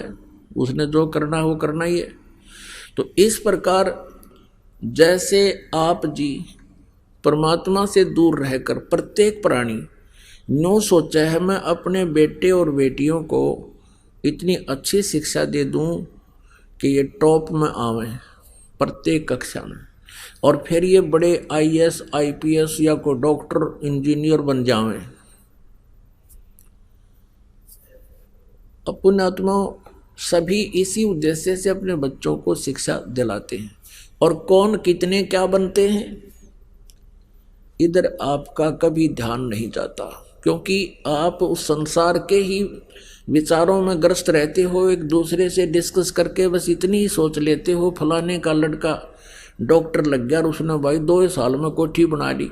उसने जो करना है वो करना ही है। तो इस प्रकार जैसे आप जी परमात्मा से दूर रहकर प्रत्येक प्राणी नो सोचा है मैं अपने बेटे और बेटियों को इतनी अच्छी शिक्षा दे दूं कि ये टॉप में आवे प्रत्येक कक्षा में, और फिर ये बड़े IAS IPS या कोई डॉक्टर इंजीनियर बन जावें। पुण्यात्मा सभी इसी उद्देश्य से अपने बच्चों को शिक्षा दिलाते हैं। और कौन कितने क्या बनते हैं, इधर आपका कभी ध्यान नहीं जाता, क्योंकि आप उस संसार के ही विचारों में ग्रस्त रहते हो। एक दूसरे से डिस्कस करके बस इतनी ही सोच लेते हो, फलाने का लड़का डॉक्टर लग गया और उसने भाई 2 साल में कोठी बना ली,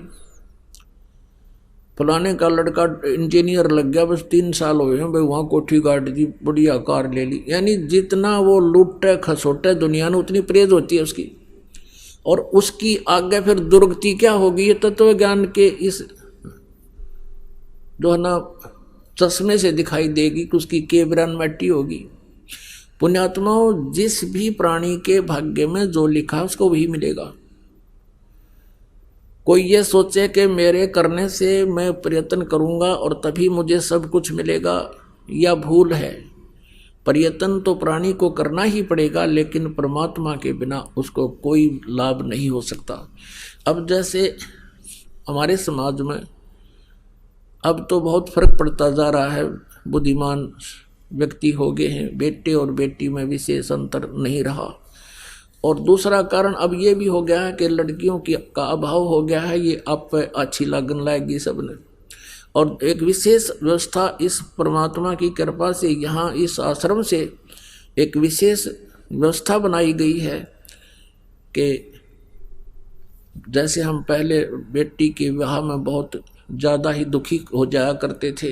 फलाने का लड़का इंजीनियर लग गया, बस 3 साल हुए हैं भाई, वहाँ कोठी गाड़ दी, बढ़िया कार ले ली। यानी जितना वो लुटे खसोटे दुनिया में, उतनी प्रेज होती है उसकी। और उसकी आगे फिर दुर्गति क्या होगी, ये तत्व ज्ञान के इस जो है ना चश्मे से दिखाई देगी कि उसकी केबरन मिट्टी होगी। पुण्यात्माओं, जिस भी प्राणी के भाग्य में जो लिखा है उसको वही मिलेगा। कोई ये सोचे कि मेरे करने से मैं प्रयत्न करूंगा और तभी मुझे सब कुछ मिलेगा, यह भूल है। प्रयत्न तो प्राणी को करना ही पड़ेगा, लेकिन परमात्मा के बिना उसको कोई लाभ नहीं हो सकता। अब जैसे हमारे समाज में अब तो बहुत फर्क पड़ता जा रहा है, बुद्धिमान व्यक्ति हो गए हैं, बेटे और बेटी में विशेष अंतर नहीं रहा। और दूसरा कारण अब ये भी हो गया है कि लड़कियों की का अभाव हो गया है, ये आप पे अच्छी लगन लाएगी सबने। और एक विशेष व्यवस्था इस परमात्मा की कृपा से यहाँ इस आश्रम से एक विशेष व्यवस्था बनाई गई है कि जैसे हम पहले बेटी के विवाह में बहुत ज़्यादा ही दुखी हो जाया करते थे,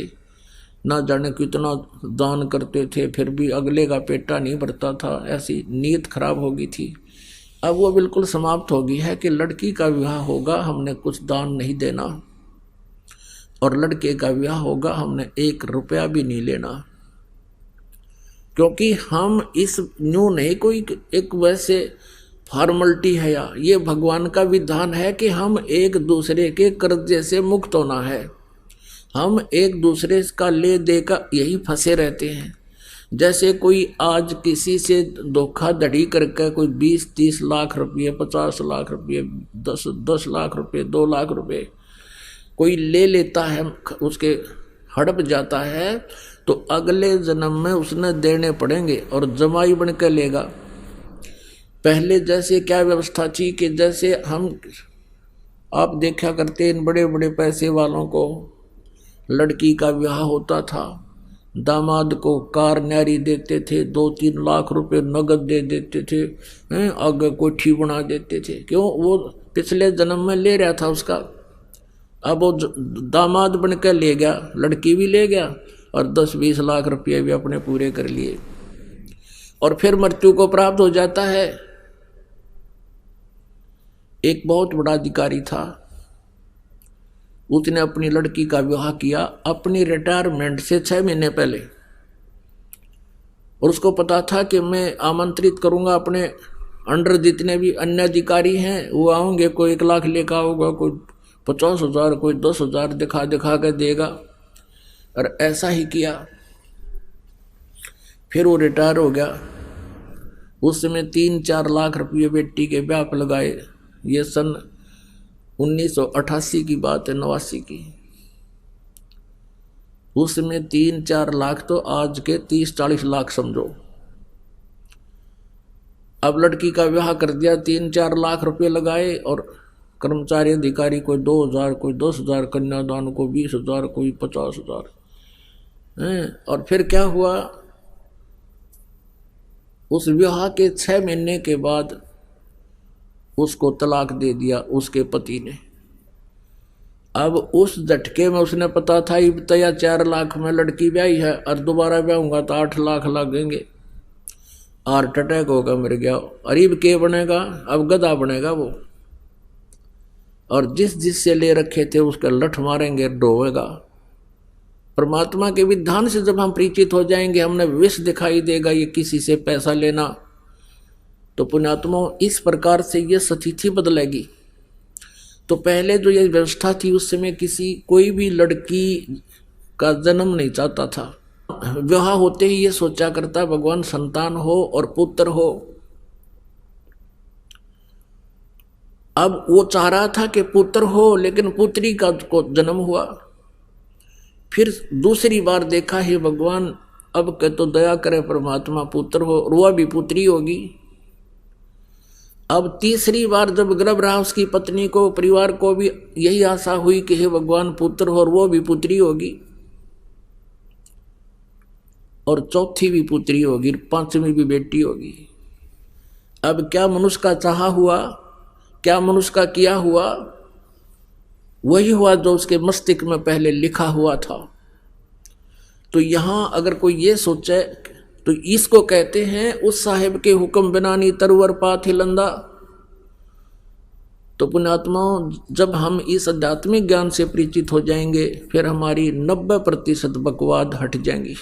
ना जाने कितना दान करते थे, फिर भी अगले का पेटा नहीं भरता था, ऐसी नीयत खराब हो गई थी। अब वो बिल्कुल समाप्त हो गई है कि लड़की का विवाह होगा हमने कुछ दान नहीं देना, और लड़के का विवाह होगा हमने 1 रुपया भी नहीं लेना। क्योंकि हम इस न्यू नहीं कोई एक वैसे फॉर्मलिटी है, या ये भगवान का विधान है कि हम एक दूसरे के कर्जे से मुक्त होना है। हम एक दूसरे का ले दे का यही फंसे रहते हैं। जैसे कोई आज किसी से धोखाधड़ी करके कोई 20-30 लाख रुपये, 50 लाख रुपये, 10 लाख रुपये, 2 लाख रुपये कोई ले लेता है, उसके हड़प जाता है, तो अगले जन्म में उसने देने पड़ेंगे और जमाई बन के लेगा। पहले जैसे क्या व्यवस्था थी कि जैसे हम आप देखा करते इन बड़े बड़े पैसे वालों को लड़की का विवाह होता था, दामाद को कार न्यारी देते थे, 2-3 लाख रुपए नगद दे देते थे, आगे कोठी बना देते थे। क्यों? वो पिछले जन्म में ले रहा था उसका। अब वो दामाद बन कर ले गया, लड़की भी ले गया और 10-20 लाख रुपये भी अपने पूरे कर लिए, और फिर मृत्यु को प्राप्त हो जाता है। एक बहुत बड़ा अधिकारी था, उसने अपनी लड़की का विवाह किया अपनी रिटायरमेंट से 6 महीने पहले, और उसको पता था कि मैं आमंत्रित करूंगा अपने अंडर जितने भी अन्य अधिकारी हैं, वो आएंगे, कोई 1 लाख लेकर आओगा, कोई 50,000, कोई 10,000 दिखा दिखा कर देगा। और ऐसा ही किया। फिर वो रिटायर हो गया। उस समय 3-4 लाख रुपये बेटी के ब्याह पर लगाए। ये सन 1988 की बात है, 89 की। उसमें 3-4 लाख तो आज के 30-40 लाख समझो। अब लड़की का विवाह कर दिया, 3-4 लाख रुपए लगाए, और कर्मचारी अधिकारी कोई 2,000, कोई 10,000, कन्यादान को 20,000, कोई 50,000। और फिर क्या हुआ, उस विवाह के 6 महीने के बाद उसको तलाक दे दिया उसके पति ने। अब उस झटके में उसने पता था ये तया 4 लाख में लड़की ब्याही है, और दोबारा ब्याहूंगा तो 8 लाख लगेंगे, हार्ट अटैक होगा, मर गया। अरीब के बनेगा, अब गधा बनेगा वो। और जिस से ले रखे थे उसका लठ मारेंगे, डोवेगा। परमात्मा के विधान से जब हम परिचित हो जाएंगे, हमने विष दिखाई देगा ये किसी से पैसा लेना, तो पुण्यात्मा इस प्रकार से ये स्थिति बदलेगी। तो पहले जो ये व्यवस्था थी उस समय कोई भी लड़की का जन्म नहीं चाहता था। विवाह होते ही ये सोचा करता भगवान संतान हो और पुत्र हो। अब वो चाह रहा था कि पुत्र हो, लेकिन पुत्री का को जन्म हुआ। फिर दूसरी बार देखा हे भगवान, अब के तो दया करे परमात्मा, पुत्र हो, और वह भी पुत्री होगी। अब तीसरी बार जब गर्भ रहा, उसकी पत्नी को, परिवार को भी यही आशा हुई कि हे भगवान पुत्र हो, और वो भी पुत्री होगी, और चौथी भी पुत्री होगी, 5वीं भी बेटी होगी। अब क्या मनुष्य का चाहा हुआ, क्या मनुष्य का किया हुआ, वही हुआ जो उसके मस्तिष्क में पहले लिखा हुआ था। तो यहां अगर कोई ये सोचे तो इसको कहते हैं उस साहिब के हुक्म बिना नी तरवर पाथ हिलंदा। तो पुण्यात्माओं, जब हम इस आध्यात्मिक ज्ञान से परिचित हो जाएंगे फिर हमारी 90% बकवाद हट जाएंगी।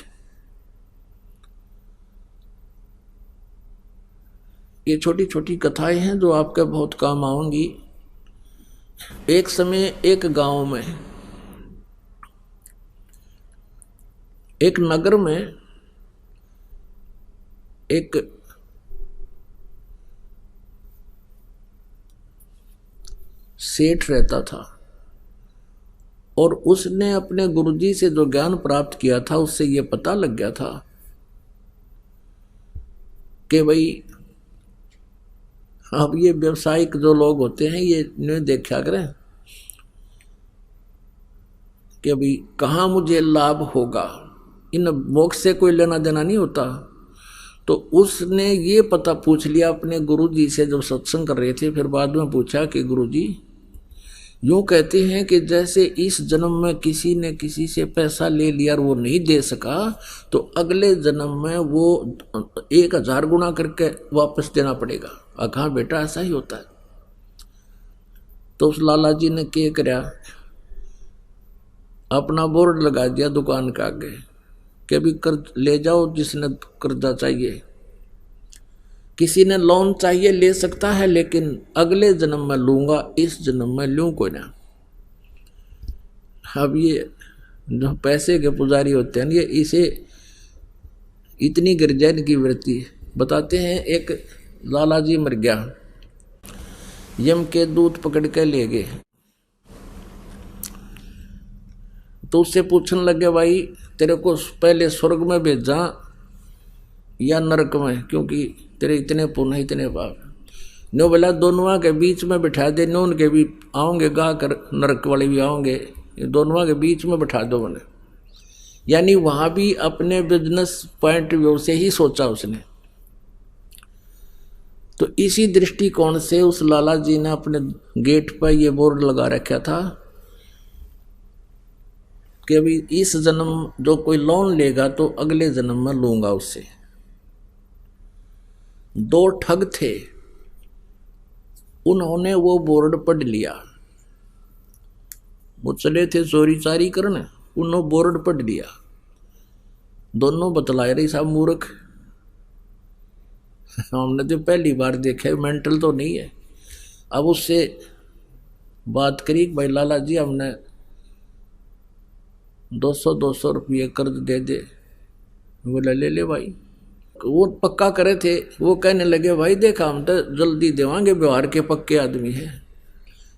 ये छोटी छोटी कथाएं हैं जो आपके बहुत काम आऊंगी। एक समय एक गांव में, एक नगर में एक सेठ रहता था और उसने अपने गुरुजी से जो ज्ञान प्राप्त किया था उससे ये पता लग गया था कि भाई अब ये व्यवसायिक जो लोग होते हैं ये इन्हें देखा करें कि भाई कहाँ मुझे लाभ होगा, इन मोक्ष से कोई लेना देना नहीं होता। तो उसने ये पता पूछ लिया अपने गुरुजी से जब सत्संग कर रहे थे, फिर बाद में पूछा कि गुरुजी यूँ कहते हैं कि जैसे इस जन्म में किसी ने किसी से पैसा ले लिया और वो नहीं दे सका तो अगले जन्म में वो 1000 गुना करके वापस देना पड़ेगा। कहा बेटा ऐसा ही होता है। तो उस लाला जी ने क्या कराया, अपना बोर्ड लगा दिया दुकान के आगे कि अभी कर्ज ले जाओ, जिसने कर्जा चाहिए, किसी ने लोन चाहिए ले सकता है, लेकिन अगले जन्म में लूंगा, इस जन्म में लूं कोई ना। अब ये जो पैसे के पुजारी होते हैं ये इसे इतनी गिरजन की वृत्ति बताते हैं। एक लाला जी मर गया, यम के दूत पकड़ के ले गए। तो उससे पूछने लगे भाई तेरे को पहले स्वर्ग में भेजा या नरक में, क्योंकि तेरे इतने पुण्य इतने पाप। नो बोला दोनों के बीच में बिठा दे, नून के भी आओगे गा कर, नरक वाले भी आओगे, दोनों के बीच में बिठा दो मैंने। यानी वहां भी अपने बिजनेस पॉइंट व्यू से ही सोचा उसने। तो इसी दृष्टिकोण से उस लाला जी ने अपने गेट पर यह बोर्ड लगा रखा था कि अभी इस जन्म जो कोई लोन लेगा तो अगले जन्म में लूंगा उससे। 2 ठग थे, उन्होंने वो बोर्ड पढ़ लिया। वो चले थे चोरी चारी करने, उन्होंने बोर्ड पढ़ लिया। दोनों बतलाए रही साहब मूर्ख, हमने तो पहली बार देखा, मेंटल तो नहीं है। अब उससे बात करी भाई लाला जी हमने 200 रुपये कर्ज दे दे। बोला ले ले भाई। वो पक्का करे थे, वो कहने लगे भाई देखा हम तो जल्दी देवांगे, व्यवहार के पक्के आदमी है।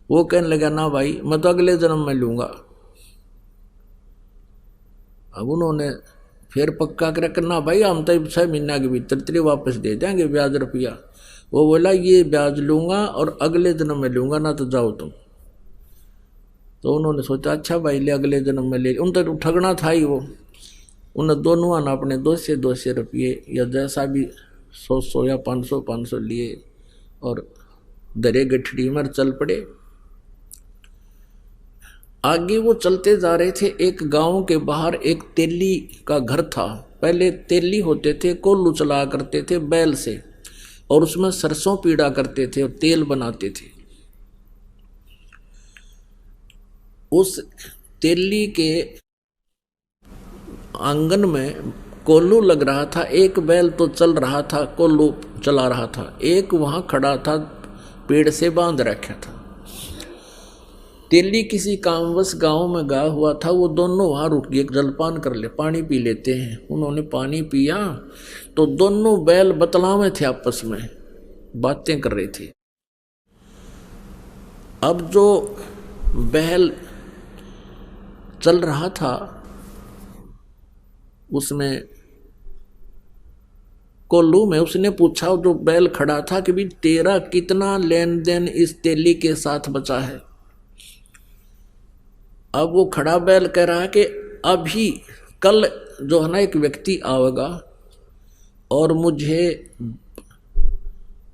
वो कहने लगा ना भाई मैं तो अगले जन्म में लूंगा। अब उन्होंने फिर पक्का कर करना भाई हम तो 6 महीना के भीतर तेरे वापस दे देंगे ब्याज रुपया। वो बोला ये ब्याज लूंगा और अगले जन्म में लूंगा, ना तो जाओ तुम। तो उन्होंने सोचा अच्छा भाई ले अगले जन्म में ले। उन तो ठगना था ही वो। उन दोनों ने अपने 200 रुपये या जैसा भी 100 या 500 लिए और दरे गठड़ी में चल पड़े। आगे वो चलते जा रहे थे। एक गांव के बाहर एक तेली का घर था। पहले तेली होते थे, कोल्लू चला करते थे बैल से, और उसमें सरसों पीड़ा करते थे और तेल बनाते थे। उस तेली के आंगन में कोल्लू लग रहा था। एक बैल तो चल रहा था, कोल्लू चला रहा था। एक वहां खड़ा था, पेड़ से बांध रखा था। तेली किसी कामवश गांव में गया हुआ था। वो दोनों वहां रुक गए, जलपान कर ले, पानी पी लेते हैं। उन्होंने पानी पिया तो दोनों बैल बतलावे थे, आपस में बातें कर रहे थे। अब जो बैल चल रहा था उसमें कोल्लू में उसने पूछा जो बैल खड़ा था कि भी तेरा कितना लेन देन इस तेली के साथ बचा है। अब वो खड़ा बैल कह रहा है कि अभी कल जो है ना एक व्यक्ति आएगा और मुझे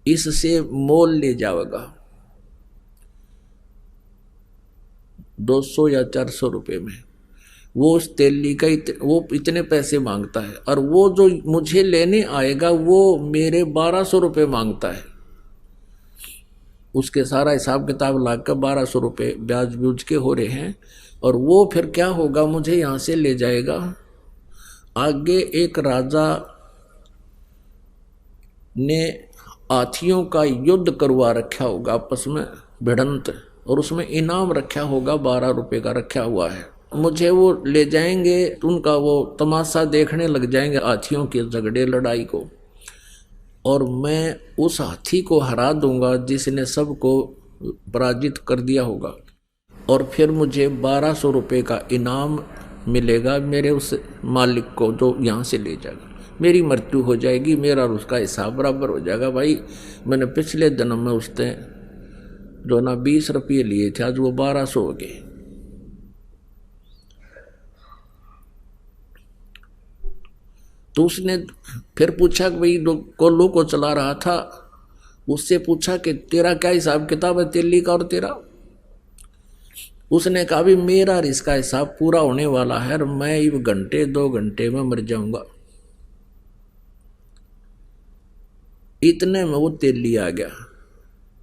इससे मोल ले जाएगा। 200 या 400 रुपये में। वो उस तेली का वो इतने पैसे मांगता है, और वो जो मुझे लेने आएगा वो मेरे 1200 रुपये मांगता है। उसके सारा हिसाब किताब लाकर 1200 रुपये ब्याज ब्यूज के हो रहे हैं। और वो फिर क्या होगा, मुझे यहाँ से ले जाएगा। आगे एक राजा ने हाथियों का युद्ध करवा रखा होगा आपस में भिड़ंत, और उसमें इनाम रखा होगा 12 रुपये का रखा हुआ है। मुझे वो ले जाएंगे, उनका वो तमाशा देखने लग जाएंगे हाथियों के झगड़े लड़ाई को, और मैं उस हाथी को हरा दूंगा जिसने सबको पराजित कर दिया होगा। और फिर मुझे 1200 रुपये का इनाम मिलेगा मेरे उस मालिक को जो यहाँ से ले जाएगा। मेरी मृत्यु हो जाएगी, मेरा और उसका हिसाब बराबर हो जाएगा। भाई मैंने पिछले जन्म में उसने जो ना 20 रुपये लिए थे, आज वो 1200 हो गए। तो उसने फिर पूछा कि भाई कोल्लू को चला रहा था, उससे पूछा कि तेरा क्या हिसाब किताब है तेली का और तेरा। उसने कहा भी मेरा और इसका हिसाब पूरा होने वाला है, और मैं ये घंटे 2 घंटे में मर जाऊंगा। इतने में वो तेली आ गया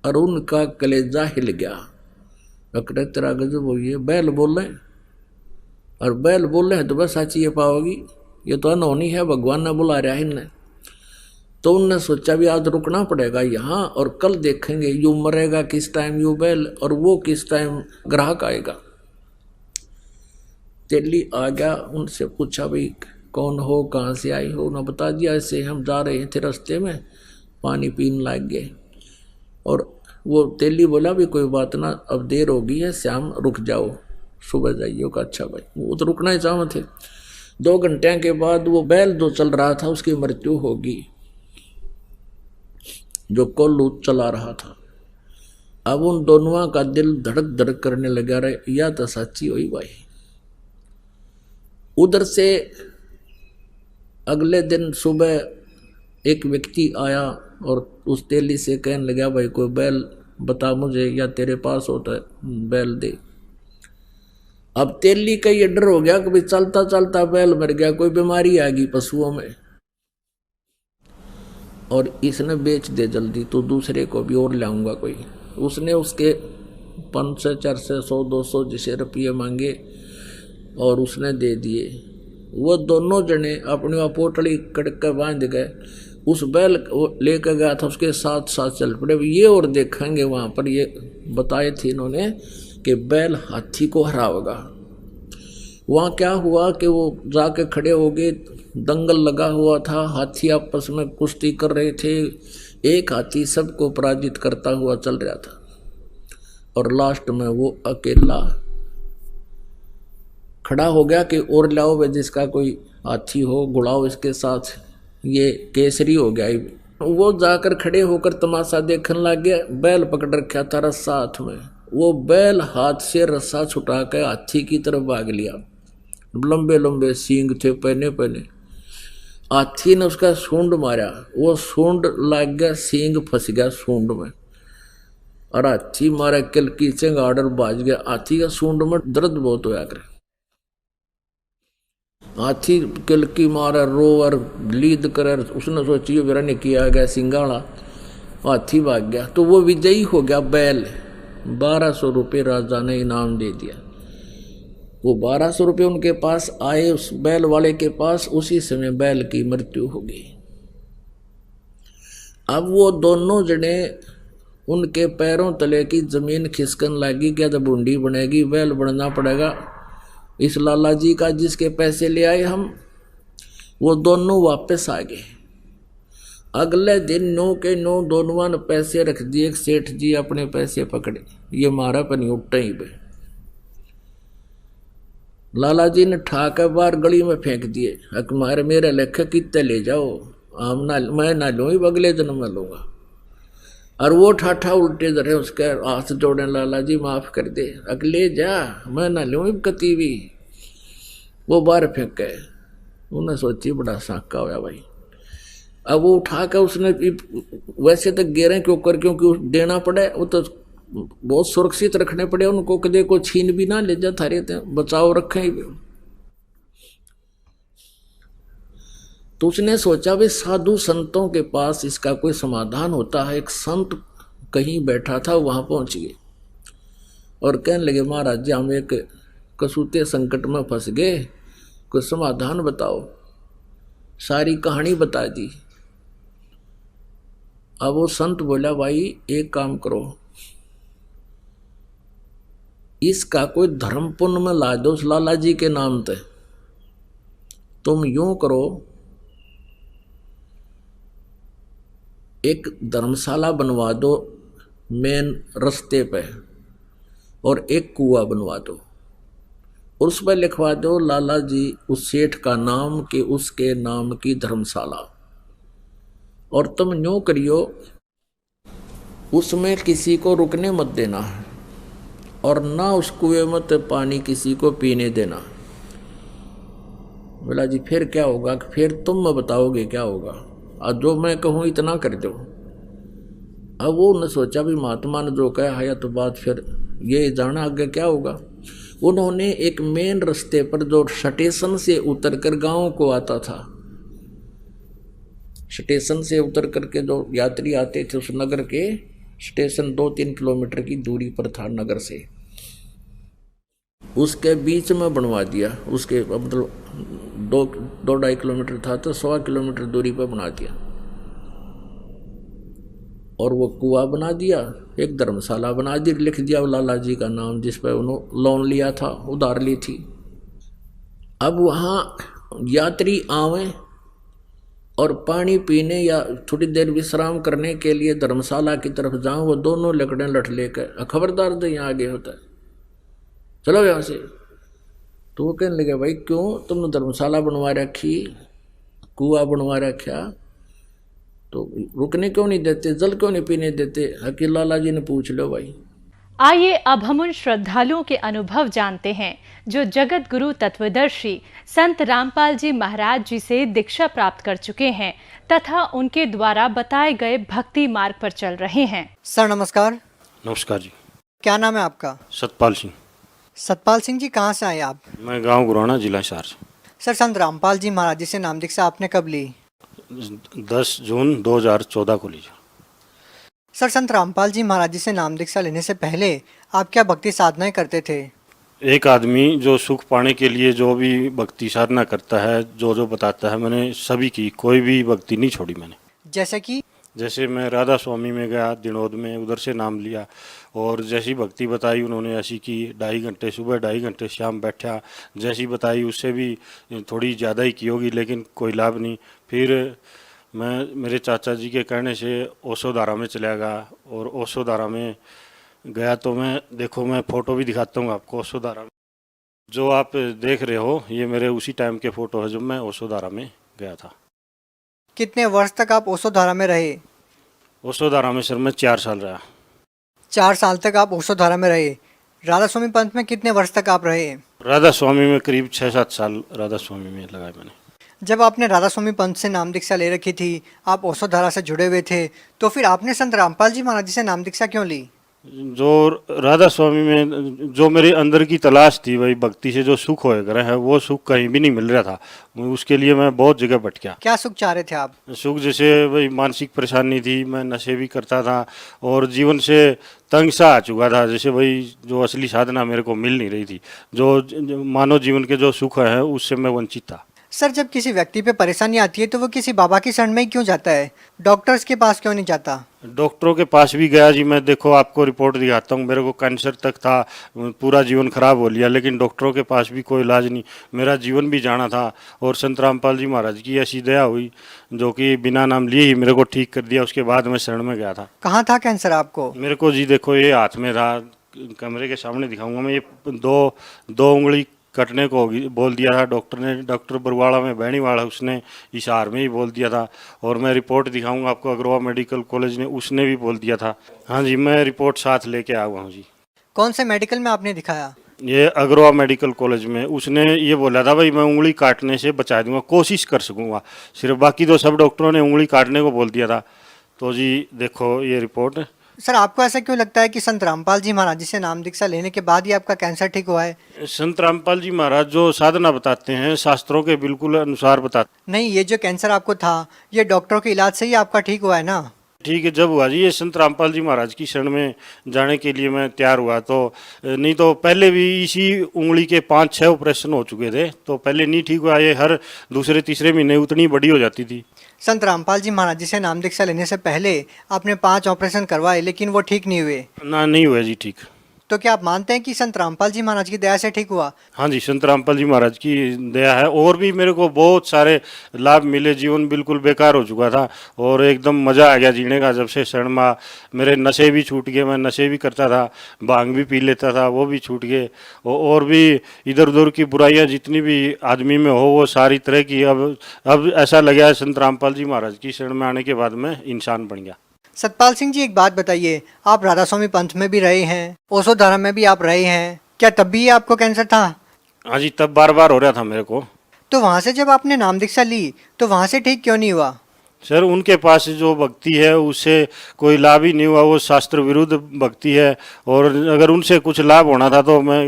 और उनका कलेजा हिल गया। अकड़े तेरा गजब हो गया, बैल बोल रहे, और बैल बोल रहे हैं तो बस साची ये पाओगी, ये तो अनहोनी है, भगवान ने बुला रहा है इन्हें। तो उनने सोचा भी आज रुकना पड़ेगा यहाँ, और कल देखेंगे यू मरेगा किस टाइम यू बैल, और वो किस टाइम ग्राहक आएगा। तेली आ गया, उनसे पूछा भाई कौन हो, कहाँ से आई हो। उन्होंने बता दिया ऐसे हम जा रहे थे, रास्ते में पानी पीने लग गए। और वो तेली बोला भी कोई बात ना, अब देर हो गई है, शाम रुक जाओ, सुबह जाइए। का अच्छा भाई, वो तो रुकना ही चाह थे। 2 घंटे के बाद वो बैल जो चल रहा था उसकी मृत्यु होगी, जो कोल्लू चला रहा था। अब उन दोनों का दिल धड़क धड़क करने लगा रहे, या तो सच्ची हुई भाई। उधर से अगले दिन सुबह एक व्यक्ति आया और उस तेली से कहने लगा भाई कोई बैल बता मुझे, या तेरे पास होता है बैल दे। अब तेली का ये डर हो गया कि भाई चलता चलता बैल मर गया, कोई बीमारी आ गई पशुओं में, और इसने बेच दे जल्दी तो दूसरे को भी और लाऊंगा कोई। उसने उसके 500 400 100 200 जिसे रुपये मांगे और उसने दे दिए। वो दोनों जने अपनी वहाँ पोटली कड़क कर बांध गए, उस बैल लेकर गया था उसके साथ साथ चल पड़े। ये और देखेंगे वहाँ पर ये बताए थे इन्होंने कि बैल हाथी को हराएगा। वहाँ क्या हुआ कि वो जाके खड़े हो गए, दंगल लगा हुआ था, हाथी आपस में कुश्ती कर रहे थे, एक हाथी सबको पराजित करता हुआ चल रहा था, और लास्ट में वो अकेला खड़ा हो गया कि और लाओ वे जिसका कोई हाथी हो, गुड़ाओ इसके साथ, ये केसरी हो गया। वो जाकर खड़े होकर तमाशा देखने लग गया। बैल पकड़ रखा था रस्सा हाथ में, वो बैल हाथ से रस्सा छुटा कर हाथी की तरफ भाग लिया। लंबे लंबे सींग थे पहने पहने। हाथी ने उसका सूंड मारा, वो सूंड लग गया, सींग फंस गया सूंड में, और हाथी मारा किल की चंगाड़ बाज गया। हाथी का सूंड में दर्द बहुत होया करे। हाथी किल की मारा, रो और लीद कर, उसने सोची मेरा ने किया गया सिंगाड़ा, हाथी भाग गया। तो वो विजयी हो गया बैल। 1200 रुपये राजा ने इनाम दे दिया। वो 1200 रुपये उनके पास आए, उस बैल वाले के पास, उसी समय बैल की मृत्यु हो गई। अब वो दोनों जने, उनके पैरों तले की जमीन खिसकन लगी, क्या तो बूंदी बनेगी, बैल बनना पड़ेगा इस लाला जी का जिसके पैसे ले आए हम। वो दोनों वापस आ गए। अगले दिन 9 के 9 दोनों ने पैसे रख दिए। सेठ जी अपने पैसे पकड़े, ये मारा पर नहीं उठा ही पे। लाला जी ने ठाकर बाहर गली में फेंक दिए, मारे मेरे लेखे कितने ले जाओ, हम ना, मैं ना लूँ, अगले जन्म में लूँगा। और वो ठाठा उल्टे धरे, उसके हाथ जोड़े, लाला जी माफ़ कर दे, अगले जा, मैं ना लूँ कती भी। वो बाहर फेंक गए। उन्हें सोची बड़ा साका होया भाई। अब वो उठा कर उसने, वैसे तो गिरे क्यों कर, क्योंकि देना पड़े, वो तो बहुत सुरक्षित रखने पड़े उनको, कदे को छीन भी ना ले जा, थारे बचाव रखे। तो उसने सोचा भाई साधु संतों के पास इसका कोई समाधान होता है। एक संत कहीं बैठा था, वहां पहुंच गए और कहने लगे महाराज जी हम एक कसूते संकट में फंस गए, कोई समाधान बताओ। सारी कहानी बता दी। अब वो संत बोला भाई एक काम करो, इसका कोई धर्म पुण्य में ला दो उस लाला जी के नाम पे। तुम यूं करो, एक धर्मशाला बनवा दो मेन रास्ते पे और एक कुआं बनवा दो, उस पर लिखवा दो लाला जी उस सेठ का नाम कि उसके नाम की धर्मशाला। और तुम यूं करियो, उसमें किसी को रुकने मत देना और ना उस कुएं में पानी किसी को पीने देना। बोला जी फिर क्या होगा? फिर तुम मैं बताओगे क्या होगा, और जो मैं कहूँ इतना कर दो। अब वो ने सोचा भी महात्मा ने जो कहा है तो बात फिर ये जाना आगे क्या होगा। उन्होंने एक मेन रास्ते पर जो स्टेशन से उतरकर गांव को आता था, स्टेशन से उतर करके जो यात्री आते थे उस नगर के, स्टेशन 2-3 किलोमीटर की दूरी पर था नगर से, उसके बीच में बनवा दिया। उसके मतलब 2-2.5 किलोमीटर था तो 1.25 किलोमीटर दूरी पर बना दिया और वो कुआं बना दिया, एक धर्मशाला बना दी, लिख दिया लाला जी का नाम जिस पर उन्होंने लोन लिया था, उधार ली थी। अब वहाँ यात्री आवे और पानी पीने या थोड़ी देर विश्राम करने के लिए धर्मशाला की तरफ जाऊं, वो दोनों लकड़े लठ लेकर खबरदार दो यहाँ आगे होता है, चलो यहाँ से। तो वो कहने लगे भाई क्यों तुमने धर्मशाला बनवा रखी, कुआं बनवा रखा, तो रुकने क्यों नहीं देते, जल क्यों नहीं पीने देते? हकीम लाला जी ने पूछ लो भाई। आइए अब हम उन श्रद्धालुओं के अनुभव जानते हैं जो जगत गुरु तत्वदर्शी संत रामपाल जी महाराज जी से दीक्षा प्राप्त कर चुके हैं तथा उनके द्वारा बताए गए भक्ति मार्ग पर चल रहे हैं। सर नमस्कार। नमस्कार जी। क्या नाम है आपका? सतपाल सिंह। सतपाल सिंह जी कहाँ से आए आप? मैं गांव गुराना जिला हिसार से। सर संत रामपाल जी महाराज जी से नाम दीक्षा आपने कब ली? 10 जून 2014 को लीजिए। सर संत रामपाल जी महाराज जी से नाम दीक्षा लेने से पहले आप क्या भक्ति साधनाएं करते थे? एक आदमी जो सुख पाने के लिए जो भी भक्ति साधना करता है, जो जो बताता है, मैंने सभी की, कोई भी भक्ति नहीं छोड़ी मैंने। जैसे कि? जैसे मैं राधा स्वामी में गया दिनोद में, उधर से नाम लिया और जैसी भक्ति बताई उन्होंने ऐसी की। 2.5 घंटे सुबह, 2.5 घंटे शाम बैठा, जैसी बताई उससे भी थोड़ी ज़्यादा ही की होगी लेकिन कोई लाभ नहीं। फिर मैं मेरे चाचा जी के कहने से ओशोधारा में चला गया और ओशोधारा में गया तो मैं देखो, मैं फ़ोटो भी दिखाता हूँ आपको। ओशोधारा जो आप देख रहे हो ये मेरे उसी टाइम के फ़ोटो है जब मैं ओशोधारा में गया था। कितने वर्ष तक आप ओशोधारा में रहे? ओशोधारा में सर मैं 4 साल रहा। 4 साल तक आप ओशोधारा में रहे। राधा स्वामी पंथ में कितने वर्ष तक आप रहे? राधा स्वामी में करीब 6-7 साल राधा स्वामी में लगाए मैंने। जब आपने राधा स्वामी पंथ से नाम दीक्षा ले रखी थी, आप ओशोधारा से जुड़े हुए थे, तो फिर आपने संत रामपाल जी महाराज जी से नाम दीक्षा क्यों ली? जो राधा स्वामी में जो मेरे अंदर की तलाश थी, वही भक्ति से जो सुख होएगा है, वो सुख कहीं भी नहीं मिल रहा था। उसके लिए मैं बहुत जगह भटका। क्या सुख चाह रहे थे आप? सुख जैसे वही मानसिक परेशानी थी, मैं नशे भी करता था और जीवन से तंग सा आ चुका था। जैसे वही जो असली साधना मेरे को मिल नहीं रही थी, जो मानव जीवन के जो सुख है उससे मैं वंचित था। सर जब किसी व्यक्ति पे परेशानी आती है तो वो किसी बाबा की शरण में ही क्यों जाता है, डॉक्टर्स के पास क्यों नहीं जाता? डॉक्टरों के पास भी गया जी मैं, देखो आपको रिपोर्ट दिखाता हूँ, मेरे को कैंसर तक था, पूरा जीवन खराब हो लिया, लेकिन डॉक्टरों के पास भी कोई इलाज नहीं, मेरा जीवन भी जाना था। और संत रामपाल जी महाराज की ऐसी दया हुई जो कि बिना नाम लिए ही मेरे को ठीक कर दिया। उसके बाद मैं शरण में गया था। कहाँ था कैंसर आपको? मेरे को जी देखो ये हाथ में था, कैमरे के सामने दिखाऊंगा मैं, ये दो उंगली कटने को बोल दिया था डॉक्टर ने। डॉक्टर बरवाड़ा में बहनीवाड़ा उसने हिसार में ही बोल दिया था। और मैं रिपोर्ट दिखाऊंगा आपको, अग्रवा मेडिकल कॉलेज ने उसने भी बोल दिया था। हाँ जी मैं रिपोर्ट साथ लेके आया हुआ हूँ जी। कौन से मेडिकल में आपने दिखाया? ये अग्रवा मेडिकल कॉलेज में। उसने ये बोला था भाई मैं उंगली काटने से बचा दूंगा, कोशिश कर सकूंगा सिर्फ, बाकी तो सब डॉक्टरों ने उंगली काटने को बोल दिया था। तो जी देखो ये रिपोर्ट सर आपको ऐसा क्यों लगता है कि संत रामपाल जी महाराज जी से नाम दीक्षा लेने के बाद ही आपका कैंसर ठीक हुआ है? संत रामपाल जी महाराज जो साधना बताते हैं शास्त्रों के बिल्कुल अनुसार बताते नहीं, ये जो कैंसर आपको था ये डॉक्टरों के इलाज से ही आपका ठीक हुआ है ना? ठीक है। जब हुआ जी ये संत रामपाल जी महाराज की शरण में जाने के लिए मैं तैयार हुआ, तो नहीं तो पहले भी इसी उंगली के 5-6 ऑपरेशन हो चुके थे, तो पहले नहीं ठीक हुआ। ये हर दूसरे तीसरे महीने उतनी बड़ी हो जाती थी। संत रामपाल जी महाराज जी से नाम दीक्षा लेने से पहले आपने 5 ऑपरेशन करवाए लेकिन वो ठीक नहीं हुए, ना नहीं हुआ जी ठीक। तो क्या आप मानते हैं कि संत रामपाल जी महाराज की दया से ठीक हुआ? हाँ जी, संत रामपाल जी महाराज की दया है। और भी मेरे को बहुत सारे लाभ मिले। जीवन बिल्कुल बेकार हो चुका था और एकदम मज़ा आ गया जीने का जब से शरण में। मेरे नशे भी छूट गए, मैं नशे भी करता था, भांग भी पी लेता था, वो भी छूट गए। और भी इधर उधर की बुराइयां जितनी भी आदमी में हो वो सारी तरह की अब ऐसा लगा है संत रामपाल जी महाराज की शरण में आने के बाद मैं इंसान बन गया। सतपाल सिंह जी, एक बात बताइए, आप राधा स्वामी पंथ में भी रहे हैं, ओशो धारा में भी आप रहे हैं, क्या तब भी आपको कैंसर था? हाँ जी, तब बार बार हो रहा था मेरे को। तो वहाँ से जब आपने नाम दीक्षा ली तो वहाँ से ठीक क्यों नहीं हुआ? सर उनके पास जो भक्ति है उससे कोई लाभ ही नहीं हुआ, वो शास्त्र विरुद्ध भक्ति है। और अगर उनसे कुछ लाभ होना था तो मैं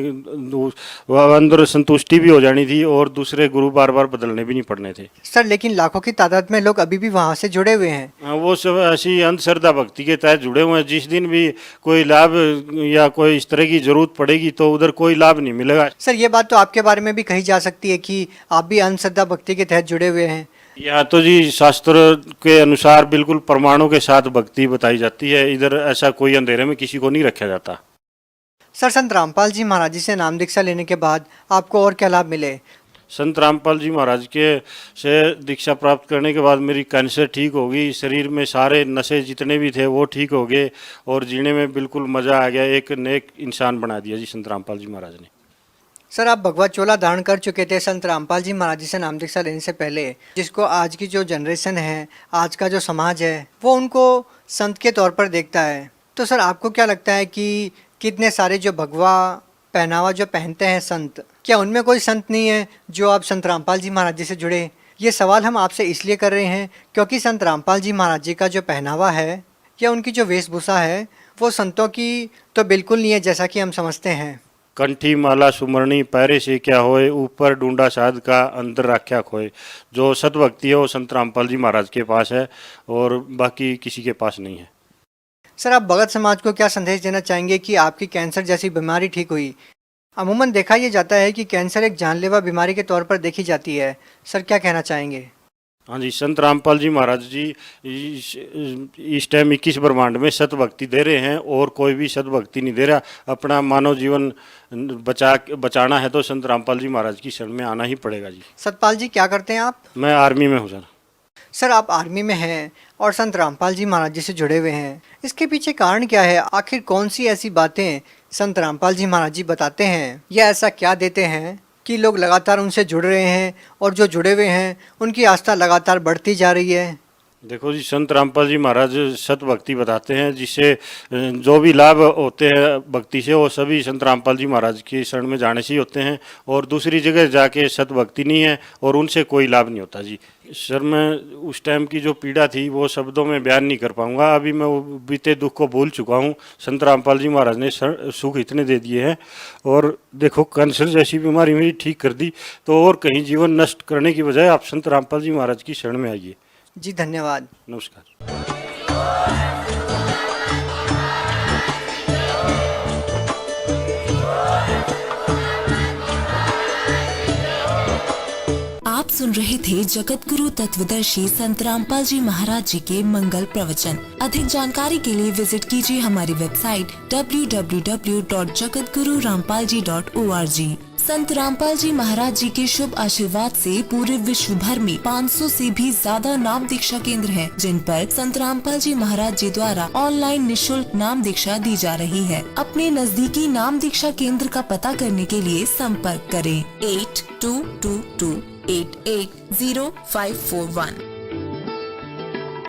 अंदर संतुष्टि भी हो जानी थी और दूसरे गुरु बार बार बदलने भी नहीं पड़ने थे। सर लेकिन लाखों की तादाद में लोग अभी भी वहाँ से जुड़े हुए हैं। हाँ, वो सब ऐसी अंधश्रद्धा भक्ति के तहत जुड़े हुए हैं। जिस दिन भी कोई लाभ या कोई इस तरह की जरूरत पड़ेगी तो उधर कोई लाभ नहीं मिलेगा। सर ये बात तो आपके बारे में भी कही जा सकती है कि आप भी अंधश्रद्धा भक्ति के तहत जुड़े हुए हैं। या तो जी शास्त्र के अनुसार बिल्कुल प्रमाणों के साथ भक्ति बताई जाती है। इधर ऐसा कोई अंधेरे में किसी को नहीं रखा जाता। सर संत रामपाल जी महाराज जी से नाम दीक्षा लेने के बाद आपको और क्या लाभ मिले? संत रामपाल जी महाराज के से दीक्षा प्राप्त करने के बाद मेरी कैंसर ठीक हो गई, शरीर में सारे नशे जितने भी थे वो ठीक हो गए और जीने में बिल्कुल मज़ा आ गया। एक नेक इंसान बना दिया जी संत रामपाल जी महाराज ने। सर आप भगवत चोला धारण कर चुके थे संत रामपाल जी महाराज जी से नाम दीक्षा लेने से पहले, जिसको आज की जो जनरेशन है, आज का जो समाज है, वो उनको संत के तौर पर देखता है। तो सर आपको क्या लगता है कि कितने सारे जो भगवा पहनावा जो पहनते हैं संत, क्या उनमें कोई संत नहीं है जो आप संत रामपाल जी महाराज जी से जुड़े? ये सवाल हम आपसे इसलिए कर रहे हैं क्योंकि संत रामपाल जी महाराज जी का जो पहनावा है या उनकी जो वेशभूषा है वो संतों की तो बिल्कुल नहीं है जैसा कि हम समझते हैं। कंठी माला सुमरणी पैरे से क्या होए, ऊपर ढूंढा साध का अंदर राख्या खोए। जो सतभक्ति है वो संत रामपाल जी महाराज के पास है और बाकी किसी के पास नहीं है। सर आप भगत समाज को क्या संदेश देना चाहेंगे कि आपकी कैंसर जैसी बीमारी ठीक हुई? अमूमन देखा यह जाता है कि कैंसर एक जानलेवा बीमारी के तौर पर देखी जाती है। सर क्या कहना चाहेंगे? हाँ जी, संत रामपाल जी महाराज जी इस टाइम 21 ब्रह्मांड में सतभक्ति दे रहे हैं और कोई भी सतभक्ति नहीं दे रहा। अपना मानव जीवन बचाना है तो संत रामपाल जी महाराज की शरण में आना ही पड़ेगा जी। सतपाल जी क्या करते हैं आप? मैं आर्मी में हूँ सर। सर आप आर्मी में हैं और संत रामपाल जी महाराज जी से जुड़े हुए हैं, इसके पीछे कारण क्या है? आखिर कौन सी ऐसी बातें संत रामपाल जी महाराज जी बताते हैं या ऐसा क्या देते हैं कि लोग लगातार उनसे जुड़ रहे हैं और जो जुड़े हुए हैं उनकी आस्था लगातार बढ़ती जा रही है? देखो जी, संत रामपाल जी महाराज सतभक्ति बताते हैं जिससे जो भी लाभ होते हैं भक्ति से वो सभी संत रामपाल जी महाराज की शरण में जाने से ही होते हैं और दूसरी जगह जाके सतभक्ति नहीं है और उनसे कोई लाभ नहीं होता जी। सर मैं उस टाइम की जो पीड़ा थी वो शब्दों में बयान नहीं कर पाऊंगा। अभी मैं वो बीते दुख को भूल चुका हूँ। संत रामपाल जी महाराज ने सुख इतने दे दिए हैं और देखो कैंसर जैसी बीमारी मेरी ठीक कर दी, तो और कहीं जीवन नष्ट करने की बजाय आप संत रामपाल जी महाराज की शरण में आइए। जी धन्यवाद। नमस्कार। आप सुन रहे थे जगत गुरु तत्वदर्शी संत रामपाल जी महाराज जी के मंगल प्रवचन। अधिक जानकारी के लिए विजिट कीजिए हमारी वेबसाइट www.jagatgururampalji.org। संत रामपाल जी महाराज जी के शुभ आशीर्वाद से पूरे विश्व भर में 500 से भी ज्यादा नाम दीक्षा केंद्र हैं, जिन पर संत रामपाल जी महाराज जी द्वारा ऑनलाइन निशुल्क नाम दीक्षा दी जा रही है। अपने नजदीकी नाम दीक्षा केंद्र का पता करने के लिए संपर्क करें 8222880541।